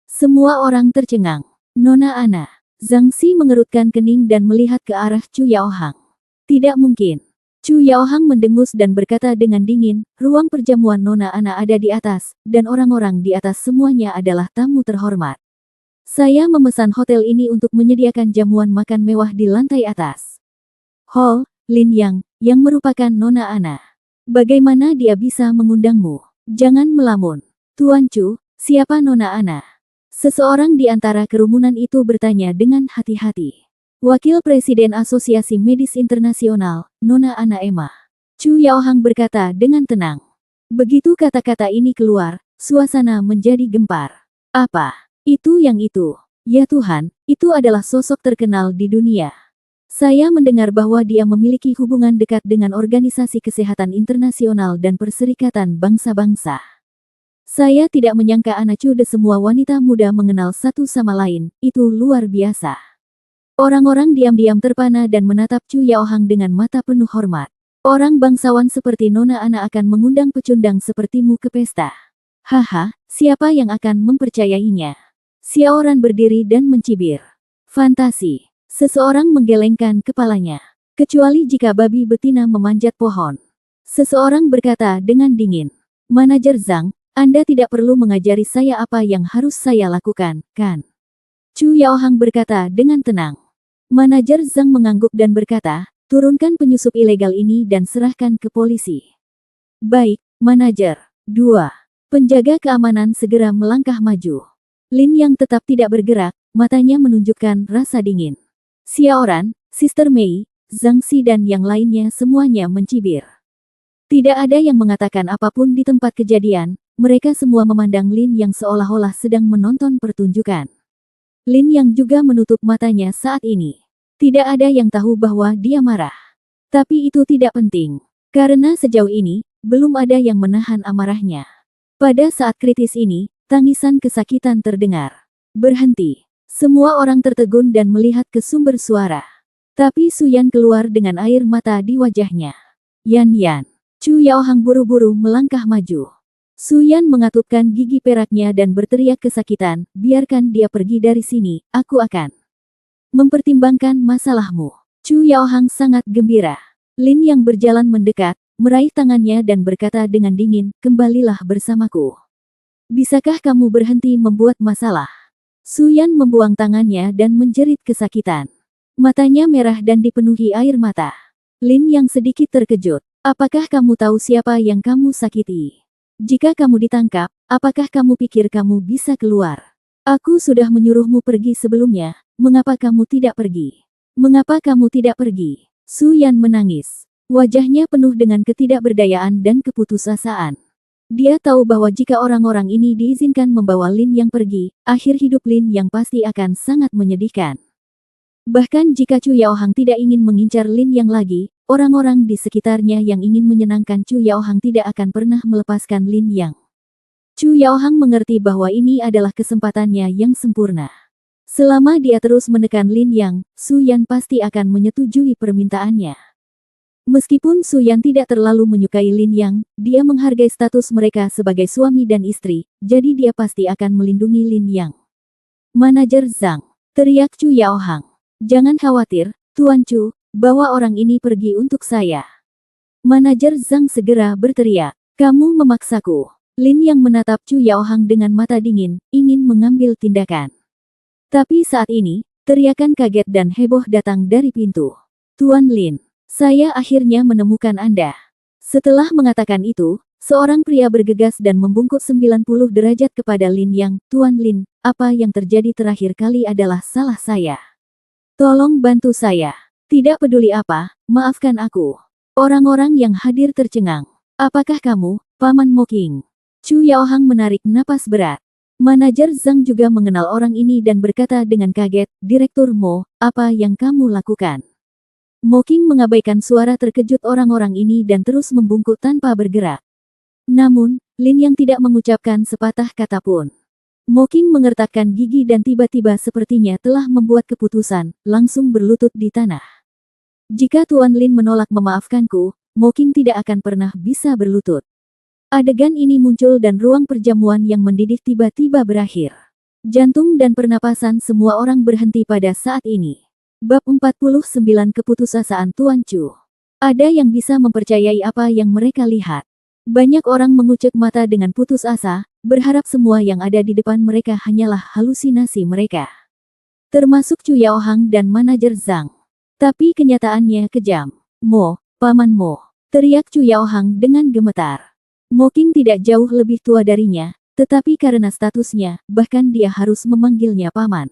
Semua orang tercengang. "Nona Ana." Zhang Xi mengerutkan kening dan melihat ke arah Chu Yaohang. "Tidak mungkin." Chu Yaohang mendengus dan berkata dengan dingin, "Ruang perjamuan Nona Ana ada di atas, dan orang-orang di atas semuanya adalah tamu terhormat. Saya memesan hotel ini untuk menyediakan jamuan makan mewah di lantai atas. Hall, Lin yang merupakan Nona Ana. Bagaimana dia bisa mengundangmu? Jangan melamun." "Tuan Chu, siapa Nona Ana?" Seseorang di antara kerumunan itu bertanya dengan hati-hati. "Wakil Presiden Asosiasi Medis Internasional, Nona Ana Emma." Chu Yaohang berkata dengan tenang. Begitu kata-kata ini keluar, suasana menjadi gempar. "Apa? Itu yang itu? Ya Tuhan, itu adalah sosok terkenal di dunia. Saya mendengar bahwa dia memiliki hubungan dekat dengan Organisasi Kesehatan Internasional dan Perserikatan Bangsa-Bangsa. Saya tidak menyangka anak cude semua wanita muda mengenal satu sama lain, itu luar biasa." Orang-orang diam-diam terpana dan menatap Chu Yaohang dengan mata penuh hormat. "Orang bangsawan seperti Nona Ana akan mengundang pecundang sepertimu ke pesta. Haha, siapa yang akan mempercayainya?" Xiaoran berdiri dan mencibir. "Fantasi." Seseorang menggelengkan kepalanya. "Kecuali jika babi betina memanjat pohon." Seseorang berkata dengan dingin. "Manajer Zhang, Anda tidak perlu mengajari saya apa yang harus saya lakukan, kan?" Chu Yaohang berkata dengan tenang. Manajer Zhang mengangguk dan berkata, Turunkan penyusup ilegal ini dan serahkan ke polisi. Baik, manajer. 2. Penjaga keamanan segera melangkah maju. Lin yang tetap tidak bergerak, matanya menunjukkan rasa dingin. Xiaoran, Sister Mei, Zhang Xi dan yang lainnya semuanya mencibir. Tidak ada yang mengatakan apapun di tempat kejadian, mereka semua memandang Lin yang seolah-olah sedang menonton pertunjukan. Lin yang juga menutup matanya saat ini. Tidak ada yang tahu bahwa dia marah. Tapi itu tidak penting. Karena sejauh ini, belum ada yang menahan amarahnya. Pada saat kritis ini, tangisan kesakitan terdengar. Berhenti. Semua orang tertegun dan melihat ke sumber suara. Tapi Su Yan keluar dengan air mata di wajahnya. Yan. Chu Yaohang buru-buru melangkah maju. Su Yan mengatupkan gigi peraknya dan berteriak kesakitan, biarkan dia pergi dari sini, aku akan mempertimbangkan masalahmu. Chu Yaohang sangat gembira. Lin yang berjalan mendekat, meraih tangannya dan berkata dengan dingin, kembalilah bersamaku. Bisakah kamu berhenti membuat masalah? Su Yan membuang tangannya dan menjerit kesakitan. Matanya merah dan dipenuhi air mata. Lin yang sedikit terkejut. Apakah kamu tahu siapa yang kamu sakiti? Jika kamu ditangkap, apakah kamu pikir kamu bisa keluar? Aku sudah menyuruhmu pergi sebelumnya, mengapa kamu tidak pergi? Mengapa kamu tidak pergi? Su Yan menangis. Wajahnya penuh dengan ketidakberdayaan dan keputusasaan. Dia tahu bahwa jika orang-orang ini diizinkan membawa Lin yang pergi, akhir hidup Lin yang pasti akan sangat menyedihkan. Bahkan jika Chu Yaohang tidak ingin mengincar Lin yang lagi, orang-orang di sekitarnya yang ingin menyenangkan Chu Yaohang tidak akan pernah melepaskan Lin yang. Chu Yaohang mengerti bahwa ini adalah kesempatannya yang sempurna. Selama dia terus menekan Lin Yang, Su Yan pasti akan menyetujui permintaannya. Meskipun Su Yan tidak terlalu menyukai Lin Yang, dia menghargai status mereka sebagai suami dan istri, jadi dia pasti akan melindungi Lin Yang. Manajer Zhang, teriak Chu Yaohang. Jangan khawatir, Tuan Chu, bawa orang ini pergi untuk saya. Manajer Zhang segera berteriak, kamu memaksaku. Lin Yang menatap Chu Yaohang dengan mata dingin, ingin mengambil tindakan. Tapi saat ini, teriakan kaget dan heboh datang dari pintu. Tuan Lin. Saya akhirnya menemukan Anda. Setelah mengatakan itu, seorang pria bergegas dan membungkuk 90 derajat kepada Lin Yang. Tuan Lin, apa yang terjadi terakhir kali adalah salah saya. Tolong bantu saya. Tidak peduli apa, maafkan aku. Orang-orang yang hadir tercengang. Apakah kamu, Paman Mo King? Chu Yaohang menarik napas berat. Manajer Zhang juga mengenal orang ini dan berkata dengan kaget, Direktur Mo, apa yang kamu lakukan? Mo King mengabaikan suara terkejut orang-orang ini dan terus membungkuk tanpa bergerak. Namun, Lin yang tidak mengucapkan sepatah kata pun. Mo King mengertakkan gigi dan tiba-tiba sepertinya telah membuat keputusan, langsung berlutut di tanah. Jika Tuan Lin menolak memaafkanku, Mo King tidak akan pernah bisa berlutut. Adegan ini muncul dan ruang perjamuan yang mendidih tiba-tiba berakhir. Jantung dan pernapasan semua orang berhenti pada saat ini. Bab 49 Keputusasaan Tuan Chu. Ada yang bisa mempercayai apa yang mereka lihat. Banyak orang mengucek mata dengan putus asa, berharap semua yang ada di depan mereka hanyalah halusinasi mereka. Termasuk Chu Yaohang dan manajer Zhang. Tapi kenyataannya kejam. Mo, Paman Mo, teriak Chu Yaohang dengan gemetar. Mo King tidak jauh lebih tua darinya, tetapi karena statusnya, bahkan dia harus memanggilnya Paman.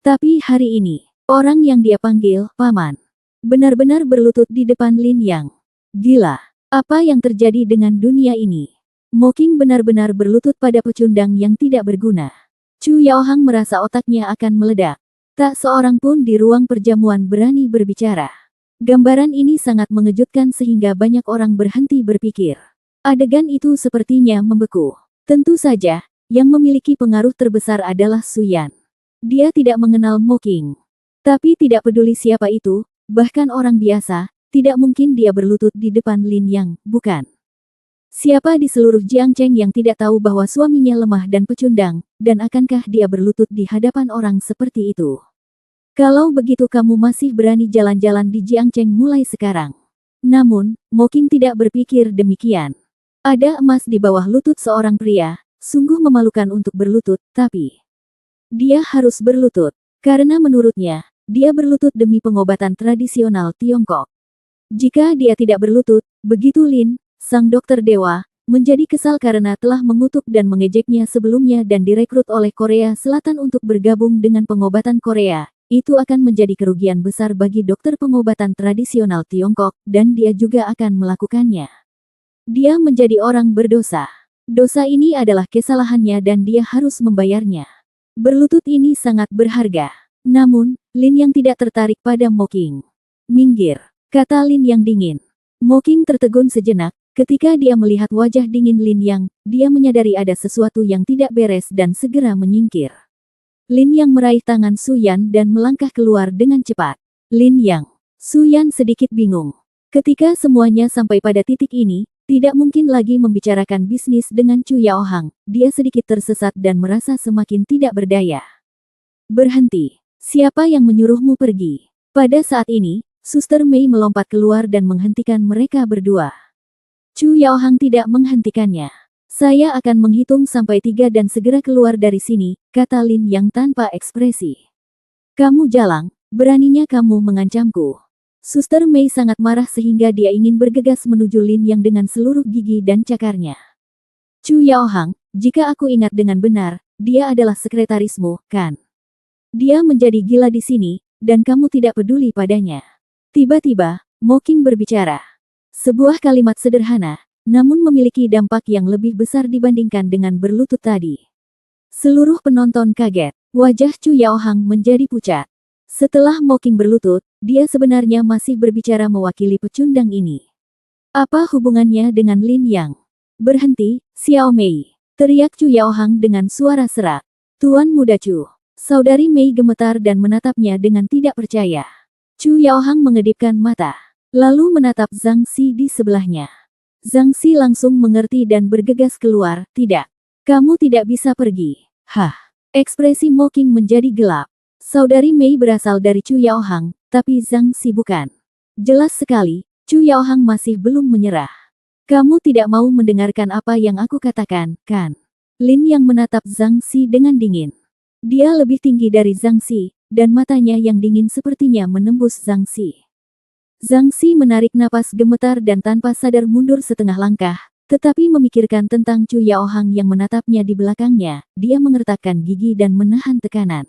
Tapi hari ini, orang yang dia panggil, Paman, benar-benar berlutut di depan Lin Yang. Gila, apa yang terjadi dengan dunia ini? Mo King benar-benar berlutut pada pecundang yang tidak berguna. Chu Yaohang merasa otaknya akan meledak. Tak seorang pun di ruang perjamuan berani berbicara. Gambaran ini sangat mengejutkan sehingga banyak orang berhenti berpikir. Adegan itu sepertinya membeku. Tentu saja, yang memiliki pengaruh terbesar adalah Su Yan. Dia tidak mengenal Mo King. Tapi tidak peduli siapa itu, bahkan orang biasa, tidak mungkin dia berlutut di depan Lin Yang, bukan? Siapa di seluruh Jiangcheng yang tidak tahu bahwa suaminya lemah dan pecundang, dan akankah dia berlutut di hadapan orang seperti itu? Kalau begitu kamu masih berani jalan-jalan di Jiangcheng mulai sekarang. Namun, Mo King tidak berpikir demikian. Ada emas di bawah lutut seorang pria, sungguh memalukan untuk berlutut, tapi dia harus berlutut. Karena menurutnya, dia berlutut demi pengobatan tradisional Tiongkok. Jika dia tidak berlutut, begitu Lin, sang dokter dewa, menjadi kesal karena telah mengutuk dan mengejeknya sebelumnya dan direkrut oleh Korea Selatan untuk bergabung dengan pengobatan Korea, itu akan menjadi kerugian besar bagi dokter pengobatan tradisional Tiongkok, dan dia juga akan melakukannya. Dia menjadi orang berdosa. Dosa ini adalah kesalahannya dan dia harus membayarnya. Berlutut ini sangat berharga. Namun, Lin yang tidak tertarik pada Moking. Minggir, kata Lin yang dingin. Moking tertegun sejenak, ketika dia melihat wajah dingin Lin Yang, dia menyadari ada sesuatu yang tidak beres dan segera menyingkir. Lin Yang meraih tangan Su Yan dan melangkah keluar dengan cepat. Lin Yang. Su Yan sedikit bingung. Ketika semuanya sampai pada titik ini, tidak mungkin lagi membicarakan bisnis dengan Chu Yaohang. Dia sedikit tersesat dan merasa semakin tidak berdaya. Berhenti. Siapa yang menyuruhmu pergi? Pada saat ini, Suster Mei melompat keluar dan menghentikan mereka berdua. Chu Yaohang tidak menghentikannya. Saya akan menghitung sampai 3 dan segera keluar dari sini, kata Lin Yang tanpa ekspresi. Kamu jalang, beraninya kamu mengancamku. Suster Mei sangat marah sehingga dia ingin bergegas menuju Lin Yang dengan seluruh gigi dan cakarnya. Chu Yaohang, jika aku ingat dengan benar, dia adalah sekretarismu, kan? Dia menjadi gila di sini, dan kamu tidak peduli padanya. Tiba-tiba, Moking berbicara. Sebuah kalimat sederhana, namun memiliki dampak yang lebih besar dibandingkan dengan berlutut tadi. Seluruh penonton kaget. Wajah Chu Yaohang menjadi pucat. Setelah Moking berlutut, dia sebenarnya masih berbicara mewakili pecundang ini. Apa hubungannya dengan Lin Yang? Berhenti, Xiao Mei. Teriak Chu Yaohang dengan suara serak. Tuan Muda Chu. Saudari Mei gemetar dan menatapnya dengan tidak percaya. Chu Yaohang mengedipkan mata. Lalu menatap Zhang Xi di sebelahnya. Zhang Xi langsung mengerti dan bergegas keluar. Tidak. Kamu tidak bisa pergi. Hah. Ekspresi Moking menjadi gelap. Saudari Mei berasal dari Chu Yaohang, tapi Zhang Xi bukan. Jelas sekali, Chu Yaohang masih belum menyerah. Kamu tidak mau mendengarkan apa yang aku katakan, kan? Lin yang menatap Zhang Xi dengan dingin. Dia lebih tinggi dari Zhang Xi, dan matanya yang dingin sepertinya menembus Zhang Xi. Zhang Xi menarik napas gemetar dan tanpa sadar mundur setengah langkah, tetapi memikirkan tentang Chu Yaohang yang menatapnya di belakangnya, dia mengertakkan gigi dan menahan tekanan.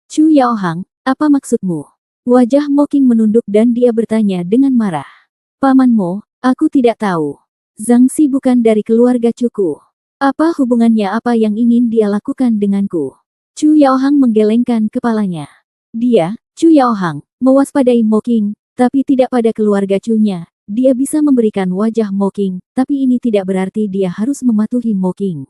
Chu Yaohang, apa maksudmu? Wajah Moking menunduk dan dia bertanya dengan marah. Paman Mo, aku tidak tahu. Zhang Xi bukan dari keluarga Chuku. Apa hubungannya apa yang ingin dia lakukan denganku? Chu Yaohang menggelengkan kepalanya. Dia, Chu Yaohang, mewaspadai Moking, tapi tidak pada keluarga Chu-nya. Dia bisa memberikan wajah Moking, tapi ini tidak berarti dia harus mematuhi Moking.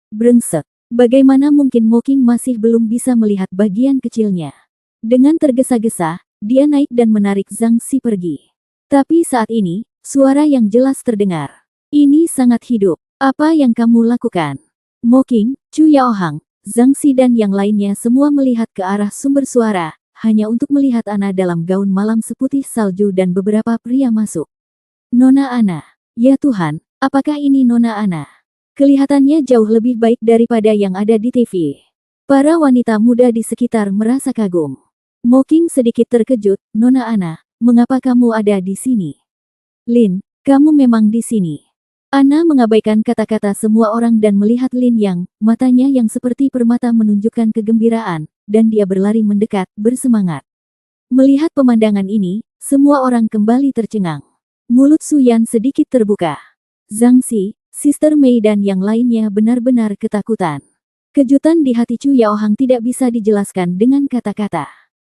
Brengsek. Bagaimana mungkin Moking masih belum bisa melihat bagian kecilnya? Dengan tergesa-gesa, dia naik dan menarik Zhang Xi pergi. Tapi saat ini, suara yang jelas terdengar. Ini sangat hidup. Apa yang kamu lakukan? Moking, Chu Yaohang, Zhang Xi dan yang lainnya semua melihat ke arah sumber suara, hanya untuk melihat Ana dalam gaun malam seputih salju dan beberapa pria masuk. Nona Ana. Ya Tuhan, apakah ini Nona Ana? Kelihatannya jauh lebih baik daripada yang ada di TV. Para wanita muda di sekitar merasa kagum. Moking sedikit terkejut, Nona Ana, mengapa kamu ada di sini? Lin, kamu memang di sini. Ana mengabaikan kata-kata semua orang dan melihat Lin Yang, matanya yang seperti permata menunjukkan kegembiraan, dan dia berlari mendekat, bersemangat. Melihat pemandangan ini, semua orang kembali tercengang. Mulut Su Yan sedikit terbuka. Zhang Xi, Sister Mei dan yang lainnya benar-benar ketakutan. Kejutan di hati Chu Yaohang tidak bisa dijelaskan dengan kata-kata.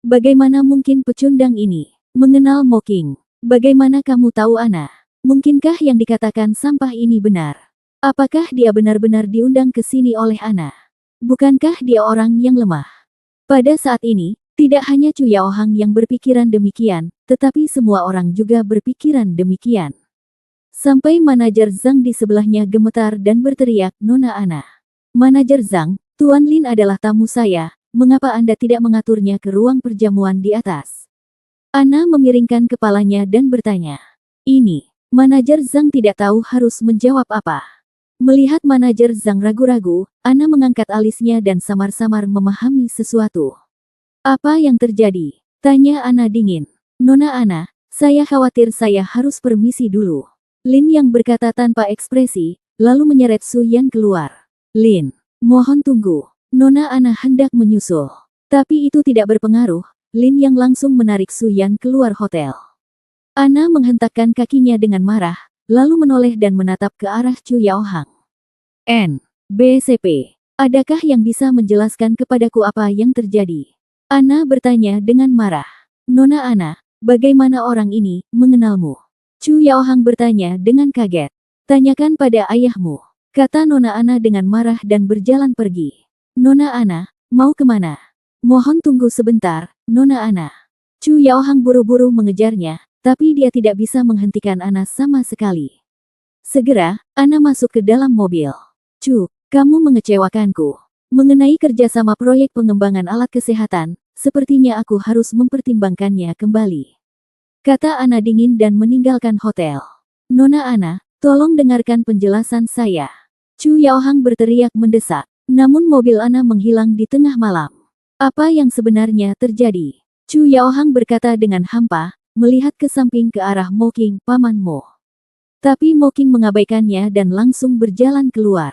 Bagaimana mungkin pecundang ini mengenal Moking? Bagaimana kamu tahu Ana? Mungkinkah yang dikatakan sampah ini benar? Apakah dia benar-benar diundang ke sini oleh Ana? Bukankah dia orang yang lemah? Pada saat ini, tidak hanya Chu Yaohang yang berpikiran demikian, tetapi semua orang juga berpikiran demikian. Sampai manajer Zhang di sebelahnya gemetar dan berteriak, Nona Ana. Manajer Zhang, Tuan Lin adalah tamu saya, mengapa Anda tidak mengaturnya ke ruang perjamuan di atas? Ana memiringkan kepalanya dan bertanya. Ini, manajer Zhang tidak tahu harus menjawab apa. Melihat manajer Zhang ragu-ragu, Ana mengangkat alisnya dan samar-samar memahami sesuatu. Apa yang terjadi? Tanya Ana dingin. Nona Ana, saya khawatir saya harus permisi dulu. Lin yang berkata tanpa ekspresi, lalu menyeret Su Yan keluar. Lin, mohon tunggu. Nona Ana hendak menyusul. Tapi itu tidak berpengaruh, Lin yang langsung menarik Su Yan keluar hotel. Ana menghentakkan kakinya dengan marah, lalu menoleh dan menatap ke arah Chu Yaohang. BCP, adakah yang bisa menjelaskan kepadaku apa yang terjadi? Ana bertanya dengan marah. Nona Ana, bagaimana orang ini mengenalmu? Chu Yaohang bertanya dengan kaget. Tanyakan pada ayahmu, kata Nona Ana dengan marah dan berjalan pergi. Nona Ana, mau kemana? Mohon tunggu sebentar, Nona Ana. Chu Yaohang buru-buru mengejarnya, tapi dia tidak bisa menghentikan Ana sama sekali. Segera, Ana masuk ke dalam mobil. Chu, kamu mengecewakanku. Mengenai kerjasama proyek pengembangan alat kesehatan, sepertinya aku harus mempertimbangkannya kembali. Kata Ana dingin dan meninggalkan hotel. Nona Ana, tolong dengarkan penjelasan saya. Chu Yaohang berteriak mendesak. Namun mobil Ana menghilang di tengah malam. Apa yang sebenarnya terjadi? Chu Yaohang berkata dengan hampa, melihat ke samping ke arah Mo Qing, Paman Mo. Tapi Mo Qing mengabaikannya dan langsung berjalan keluar.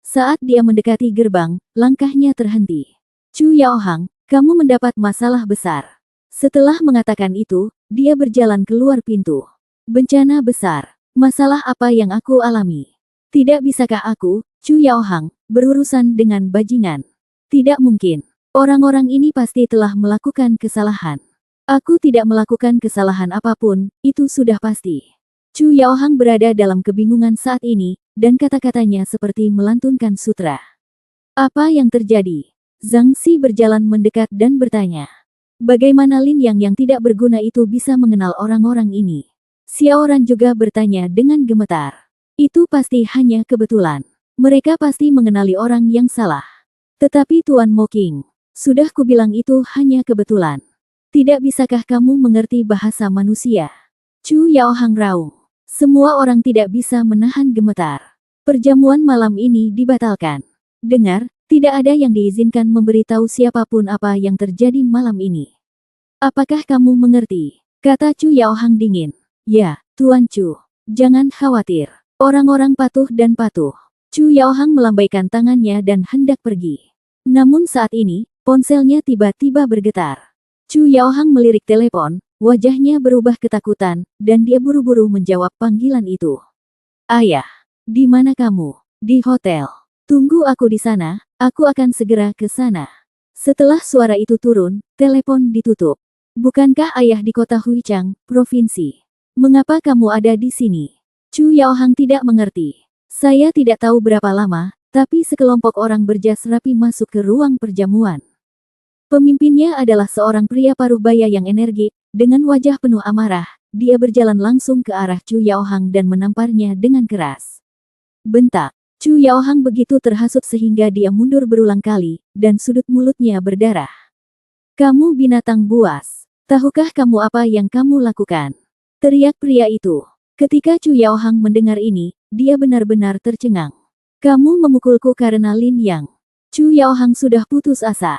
Saat dia mendekati gerbang, langkahnya terhenti. Chu Yaohang, kamu mendapat masalah besar. Setelah mengatakan itu, dia berjalan keluar pintu. Bencana besar. Masalah apa yang aku alami? Tidak bisakah aku, Chu Yaohang, berurusan dengan bajingan? Tidak mungkin. Orang-orang ini pasti telah melakukan kesalahan. Aku tidak melakukan kesalahan apapun, itu sudah pasti. Chu Yaohang berada dalam kebingungan saat ini, dan kata-katanya seperti melantunkan sutra. Apa yang terjadi? Zhang Xi berjalan mendekat dan bertanya. Bagaimana Lin yang tidak berguna itu bisa mengenal orang-orang ini? Xiaoran juga bertanya dengan gemetar. Itu pasti hanya kebetulan. Mereka pasti mengenali orang yang salah. Tetapi Tuan Mo Qing, sudah kubilang itu hanya kebetulan. Tidak bisakah kamu mengerti bahasa manusia? Chu Yaohang raung. Semua orang tidak bisa menahan gemetar. Perjamuan malam ini dibatalkan. Dengar, tidak ada yang diizinkan memberitahu siapapun apa yang terjadi malam ini. Apakah kamu mengerti? Kata Chu Yaohang dingin. Ya, Tuan Chu. Jangan khawatir. Orang-orang patuh dan patuh. Chu Yaohang melambaikan tangannya dan hendak pergi. Namun saat ini, ponselnya tiba-tiba bergetar. Chu Yaohang melirik telepon, wajahnya berubah ketakutan, dan dia buru-buru menjawab panggilan itu. Ayah, di mana kamu? Di hotel. Tunggu aku di sana, aku akan segera ke sana. Setelah suara itu turun, telepon ditutup. Bukankah ayah di kota Huichang, provinsi? Mengapa kamu ada di sini? Chu Yaohang tidak mengerti. Saya tidak tahu berapa lama, tapi sekelompok orang berjas rapi masuk ke ruang perjamuan. Pemimpinnya adalah seorang pria paruh baya yang energik, dengan wajah penuh amarah. Dia berjalan langsung ke arah Chu Yaohang dan menamparnya dengan keras. Bentak. Chu Yaohang begitu terhasut sehingga dia mundur berulang kali, dan sudut mulutnya berdarah. Kamu binatang buas. Tahukah kamu apa yang kamu lakukan? Teriak pria itu. Ketika Chu Yaohang mendengar ini, dia benar-benar tercengang. Kamu memukulku karena Lin Yang. Chu Yaohang sudah putus asa.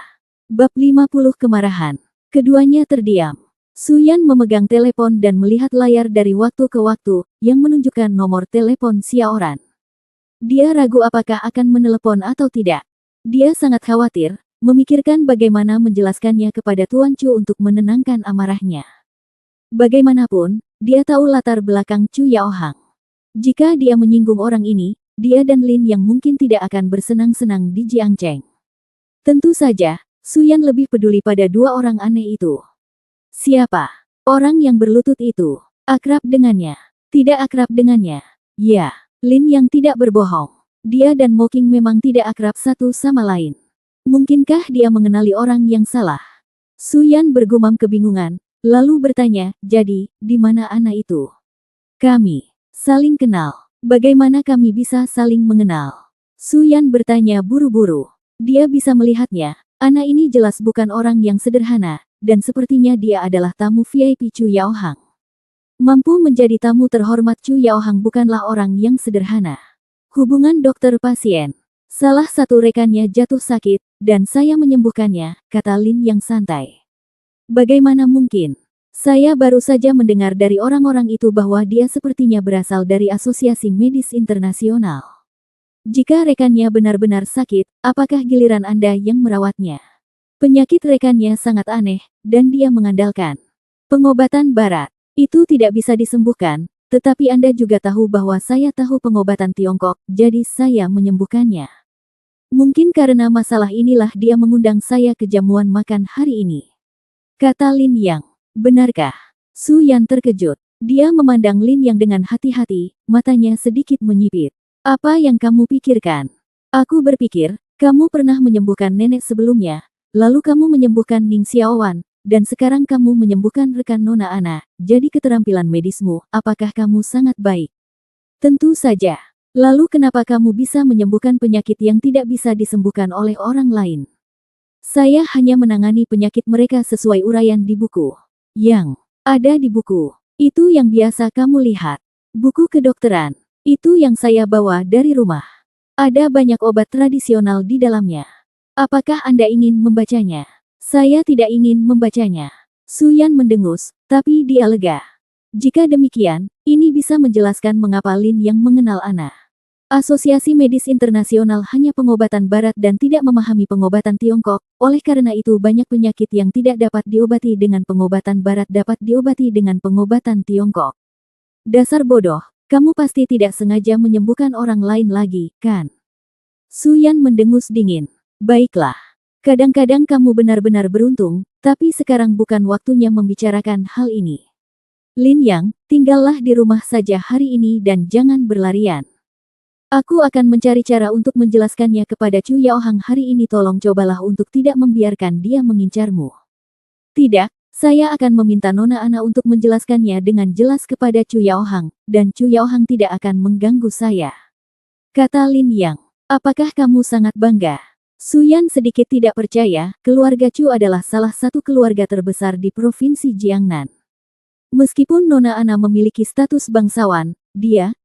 Bab 50 Kemarahan. Keduanya terdiam. Su Yan memegang telepon dan melihat layar dari waktu ke waktu, yang menunjukkan nomor telepon Xiaoran. Dia ragu apakah akan menelepon atau tidak. Dia sangat khawatir, memikirkan bagaimana menjelaskannya kepada Tuan Chu untuk menenangkan amarahnya. Bagaimanapun, dia tahu latar belakang Chu Yaohang. Jika dia menyinggung orang ini, dia dan Lin yang mungkin tidak akan bersenang-senang di Jiangcheng. Tentu saja, Su Yan lebih peduli pada dua orang aneh itu. Siapa? Orang yang berlutut itu. Akrab dengannya. Tidak akrab dengannya. Ya, Lin yang tidak berbohong. Dia dan Mo Qing memang tidak akrab satu sama lain. Mungkinkah dia mengenali orang yang salah? Su Yan bergumam kebingungan, lalu bertanya, jadi, di mana anak itu? Kami saling kenal. Bagaimana kami bisa saling mengenal? Su Yan bertanya buru-buru. Dia bisa melihatnya. Anak ini jelas bukan orang yang sederhana, dan sepertinya dia adalah tamu VIP Chu Yaohang. Mampu menjadi tamu terhormat Chu Yaohang bukanlah orang yang sederhana. Hubungan dokter-pasien. Salah satu rekannya jatuh sakit, dan saya menyembuhkannya, kata Lin yang santai. Bagaimana mungkin? Saya baru saja mendengar dari orang-orang itu bahwa dia sepertinya berasal dari Asosiasi Medis Internasional. Jika rekannya benar-benar sakit, apakah giliran Anda yang merawatnya? Penyakit rekannya sangat aneh, dan dia mengandalkan pengobatan barat. Itu tidak bisa disembuhkan, tetapi Anda juga tahu bahwa saya tahu pengobatan Tiongkok, jadi saya menyembuhkannya. Mungkin karena masalah inilah dia mengundang saya ke jamuan makan hari ini. Kata Lin Yang. Benarkah? Su Yan terkejut. Dia memandang Lin Yang dengan hati-hati, matanya sedikit menyipit. Apa yang kamu pikirkan? Aku berpikir, kamu pernah menyembuhkan nenek sebelumnya, lalu kamu menyembuhkan Ning Xiaowan, dan sekarang kamu menyembuhkan rekan Nona Ana, jadi keterampilan medismu, apakah kamu sangat baik? Tentu saja. Lalu kenapa kamu bisa menyembuhkan penyakit yang tidak bisa disembuhkan oleh orang lain? Saya hanya menangani penyakit mereka sesuai uraian di buku. Yang ada di buku. Itu yang biasa kamu lihat. Buku kedokteran. Itu yang saya bawa dari rumah. Ada banyak obat tradisional di dalamnya. Apakah Anda ingin membacanya? Saya tidak ingin membacanya. Su Yan mendengus, tapi dia lega. Jika demikian, ini bisa menjelaskan mengapa Lin yang mengenal Ana. Asosiasi Medis Internasional hanya pengobatan barat dan tidak memahami pengobatan Tiongkok, oleh karena itu banyak penyakit yang tidak dapat diobati dengan pengobatan barat dapat diobati dengan pengobatan Tiongkok. Dasar bodoh, kamu pasti tidak sengaja menyembuhkan orang lain lagi, kan? Su Yan mendengus dingin. Baiklah. Kadang-kadang kamu benar-benar beruntung, tapi sekarang bukan waktunya membicarakan hal ini. Lin Yang, tinggallah di rumah saja hari ini dan jangan berlarian. Aku akan mencari cara untuk menjelaskannya kepada Chu Yaohang hari ini. Tolong cobalah untuk tidak membiarkan dia mengincarmu. Tidak, saya akan meminta Nona Ana untuk menjelaskannya dengan jelas kepada Chu Yaohang, dan Chu Yaohang tidak akan mengganggu saya. Kata Lin Yang. Apakah kamu sangat bangga? Su Yan sedikit tidak percaya, keluarga Chu adalah salah satu keluarga terbesar di Provinsi Jiangnan. Meskipun Nona Ana memiliki status bangsawan,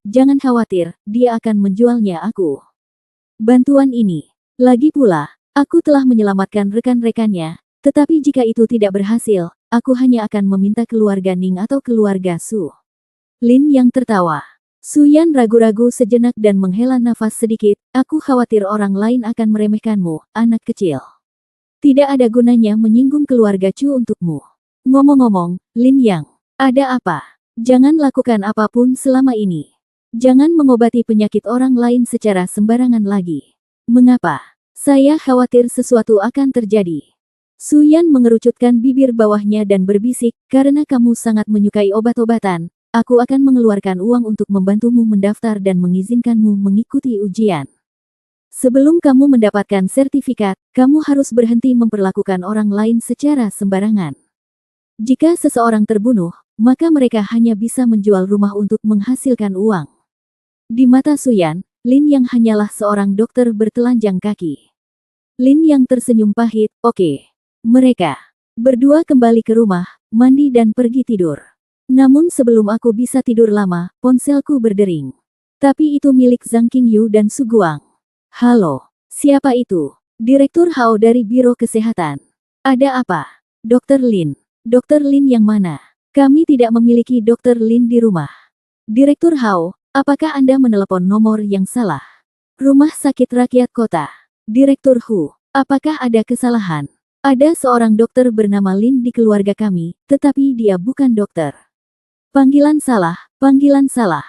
jangan khawatir, dia akan menjualnya aku. Bantuan ini. Lagi pula, aku telah menyelamatkan rekan-rekannya, tetapi jika itu tidak berhasil, aku hanya akan meminta keluarga Ning atau keluarga Su. Lin yang tertawa. Su Yan ragu-ragu sejenak dan menghela nafas sedikit, aku khawatir orang lain akan meremehkanmu, anak kecil. Tidak ada gunanya menyinggung keluarga Chu untukmu. Ngomong-ngomong, Lin Yang, ada apa? Jangan lakukan apapun selama ini. Jangan mengobati penyakit orang lain secara sembarangan lagi. Mengapa? Saya khawatir sesuatu akan terjadi. Su Yan mengerucutkan bibir bawahnya dan berbisik, karena kamu sangat menyukai obat-obatan, aku akan mengeluarkan uang untuk membantumu mendaftar dan mengizinkanmu mengikuti ujian. Sebelum kamu mendapatkan sertifikat, kamu harus berhenti memperlakukan orang lain secara sembarangan. Jika seseorang terbunuh, maka mereka hanya bisa menjual rumah untuk menghasilkan uang. Di mata Su Yan, Lin Yang hanyalah seorang dokter bertelanjang kaki. Lin Yang tersenyum pahit, oke. Mereka berdua kembali ke rumah, mandi dan pergi tidur. Namun sebelum aku bisa tidur lama, ponselku berdering. Tapi itu milik Zhang Qingyu dan Su Guang. Halo, siapa itu? Direktur Hao dari Biro Kesehatan. Ada apa? Dokter Lin. Dokter Lin yang mana? Kami tidak memiliki Dokter Lin di rumah. Direktur Hao, apakah Anda menelepon nomor yang salah? Rumah Sakit Rakyat Kota. Direktur Hu, apakah ada kesalahan? Ada seorang dokter bernama Lin di keluarga kami, tetapi dia bukan dokter. Panggilan salah, panggilan salah.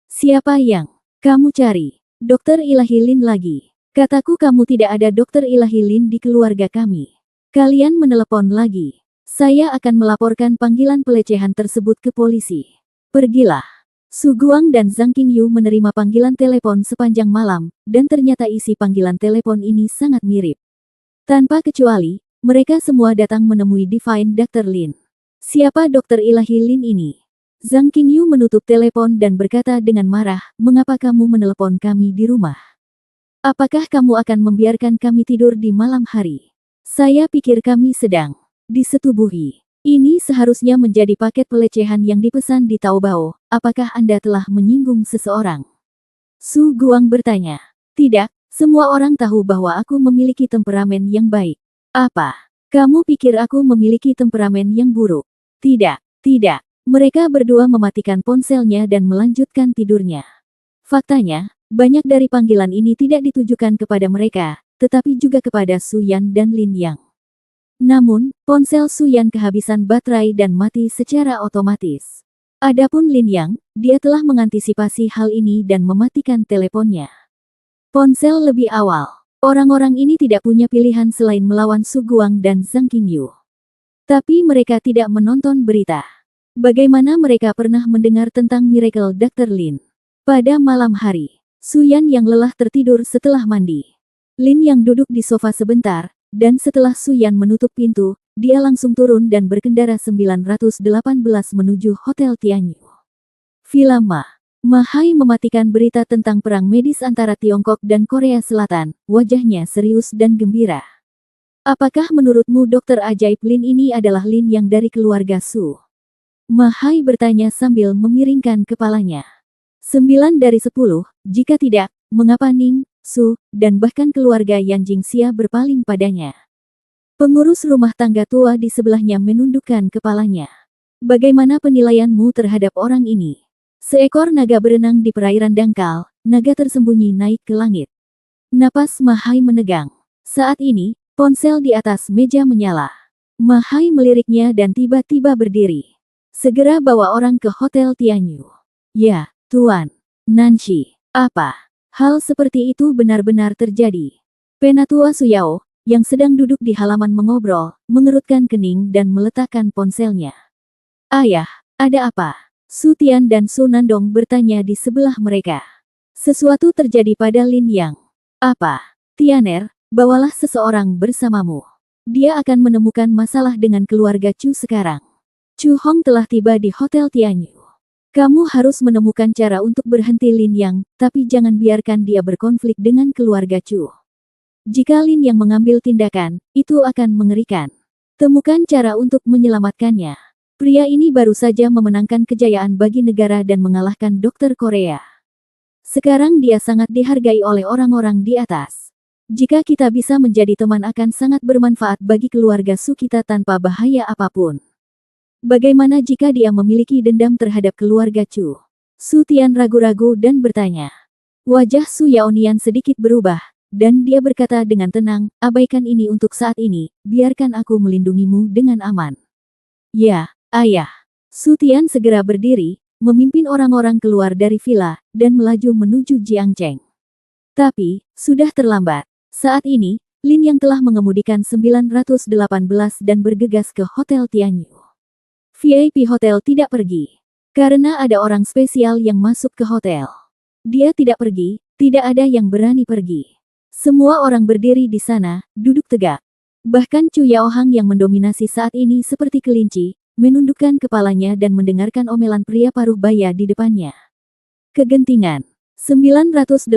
Siapa yang kamu cari? Dokter Ilahi Lin lagi. Kataku kamu tidak ada Dokter Ilahi Lin di keluarga kami. Kalian menelepon lagi. Saya akan melaporkan panggilan pelecehan tersebut ke polisi. Pergilah. Su Guang dan Zhang Qingyu menerima panggilan telepon sepanjang malam, dan ternyata isi panggilan telepon ini sangat mirip. Tanpa kecuali, mereka semua datang menemui Divine Dr. Lin. Siapa Dokter Ilahi Lin ini? Zhang Qingyu menutup telepon dan berkata dengan marah, mengapa kamu menelepon kami di rumah? Apakah kamu akan membiarkan kami tidur di malam hari? Saya pikir kami sedang disetubuhi. Ini seharusnya menjadi paket pelecehan yang dipesan di Taobao. Apakah Anda telah menyinggung seseorang? Su Guang bertanya. Tidak, semua orang tahu bahwa aku memiliki temperamen yang baik. Apa? Kamu pikir aku memiliki temperamen yang buruk? Tidak, tidak. Mereka berdua mematikan ponselnya dan melanjutkan tidurnya. Faktanya, banyak dari panggilan ini tidak ditujukan kepada mereka, tetapi juga kepada Su Yan dan Lin Yang. Namun, ponsel Su Yan kehabisan baterai dan mati secara otomatis. Adapun Lin Yang, dia telah mengantisipasi hal ini dan mematikan teleponnya. Ponsel lebih awal. Orang-orang ini tidak punya pilihan selain melawan Su Guang dan Zhang Qingyu. Tapi mereka tidak menonton berita. Bagaimana mereka pernah mendengar tentang Miracle Dr. Lin? Pada malam hari, Su Yan yang lelah tertidur setelah mandi. Lin yang duduk di sofa sebentar, dan setelah Su Yan menutup pintu, dia langsung turun dan berkendara 918 menuju Hotel Tianyu. Villa Ma. Mahai mematikan berita tentang perang medis antara Tiongkok dan Korea Selatan, wajahnya serius dan gembira. Apakah menurutmu dokter ajaib Lin ini adalah Lin yang dari keluarga Su? Mahai bertanya sambil memiringkan kepalanya. 9 dari 10, jika tidak, mengapa Ning, Su, dan bahkan keluarga Yang Jingxia berpaling padanya? Pengurus rumah tangga tua di sebelahnya menundukkan kepalanya. Bagaimana penilaianmu terhadap orang ini? Seekor naga berenang di perairan dangkal, naga tersembunyi naik ke langit. Napas Mahai menegang. Saat ini, ponsel di atas meja menyala. Mahai meliriknya dan tiba-tiba berdiri. Segera bawa orang ke Hotel Tianyu. Ya, Tuan. Nancy, apa? Hal seperti itu benar-benar terjadi. Penatua Suyao, yang sedang duduk di halaman mengobrol, mengerutkan kening dan meletakkan ponselnya. Ayah, ada apa? Su Tian dan Su Nandong bertanya di sebelah mereka. Sesuatu terjadi pada Lin Yang. Apa? Tianer, bawalah seseorang bersamamu. Dia akan menemukan masalah dengan keluarga Chu sekarang. Chu Hong telah tiba di Hotel Tianyu. Kamu harus menemukan cara untuk berhenti Lin Yang, tapi jangan biarkan dia berkonflik dengan keluarga Chu. Jika Lin Yang mengambil tindakan, itu akan mengerikan. Temukan cara untuk menyelamatkannya. Pria ini baru saja memenangkan kejayaan bagi negara dan mengalahkan dokter Korea. Sekarang dia sangat dihargai oleh orang-orang di atas. Jika kita bisa menjadi teman akan sangat bermanfaat bagi keluarga Su kita tanpa bahaya apapun. Bagaimana jika dia memiliki dendam terhadap keluarga Chu? Su Tian ragu-ragu dan bertanya. Wajah Su Yaonian sedikit berubah, dan dia berkata dengan tenang, abaikan ini untuk saat ini, biarkan aku melindungimu dengan aman. Ya. Ayah. Su Tian segera berdiri, memimpin orang-orang keluar dari villa, dan melaju menuju Jiangcheng. Tapi, sudah terlambat. Saat ini, Lin yang telah mengemudikan 918 dan bergegas ke Hotel Tianyu. VIP hotel tidak pergi. Karena ada orang spesial yang masuk ke hotel. Dia tidak pergi, tidak ada yang berani pergi. Semua orang berdiri di sana, duduk tegak. Bahkan Chu Yaohang yang mendominasi saat ini seperti kelinci, menundukkan kepalanya dan mendengarkan omelan pria paruh baya di depannya. Kegentingan. 918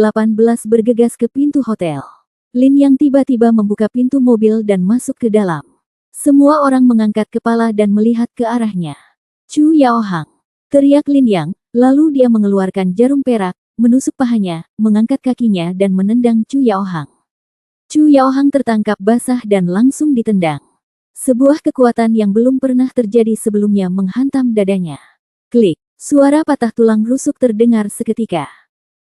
bergegas ke pintu hotel. Lin yang tiba-tiba membuka pintu mobil dan masuk ke dalam. Semua orang mengangkat kepala dan melihat ke arahnya. Chu Yaohang. Teriak Lin Yang, lalu dia mengeluarkan jarum perak, menusuk pahanya, mengangkat kakinya dan menendang Chu Yaohang. Chu Yaohang tertangkap basah dan langsung ditendang. Sebuah kekuatan yang belum pernah terjadi sebelumnya menghantam dadanya. Klik, suara patah tulang rusuk terdengar seketika.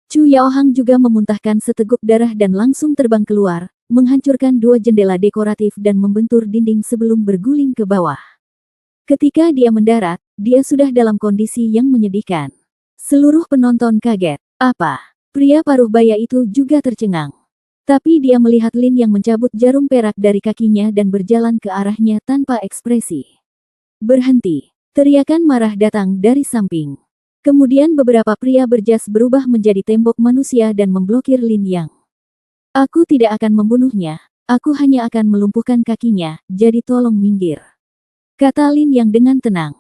Chu Yaohang juga memuntahkan seteguk darah dan langsung terbang keluar, menghancurkan 2 jendela dekoratif dan membentur dinding sebelum berguling ke bawah. Ketika dia mendarat, dia sudah dalam kondisi yang menyedihkan. Seluruh penonton kaget. Apa? Pria paruh baya itu juga tercengang. Tapi dia melihat Lin yang mencabut jarum perak dari kakinya dan berjalan ke arahnya tanpa ekspresi. Berhenti. Teriakan marah datang dari samping. Kemudian beberapa pria berjas berubah menjadi tembok manusia dan memblokir Lin Yang. Aku tidak akan membunuhnya, aku hanya akan melumpuhkan kakinya, jadi tolong minggir. Kata Lin Yang dengan tenang.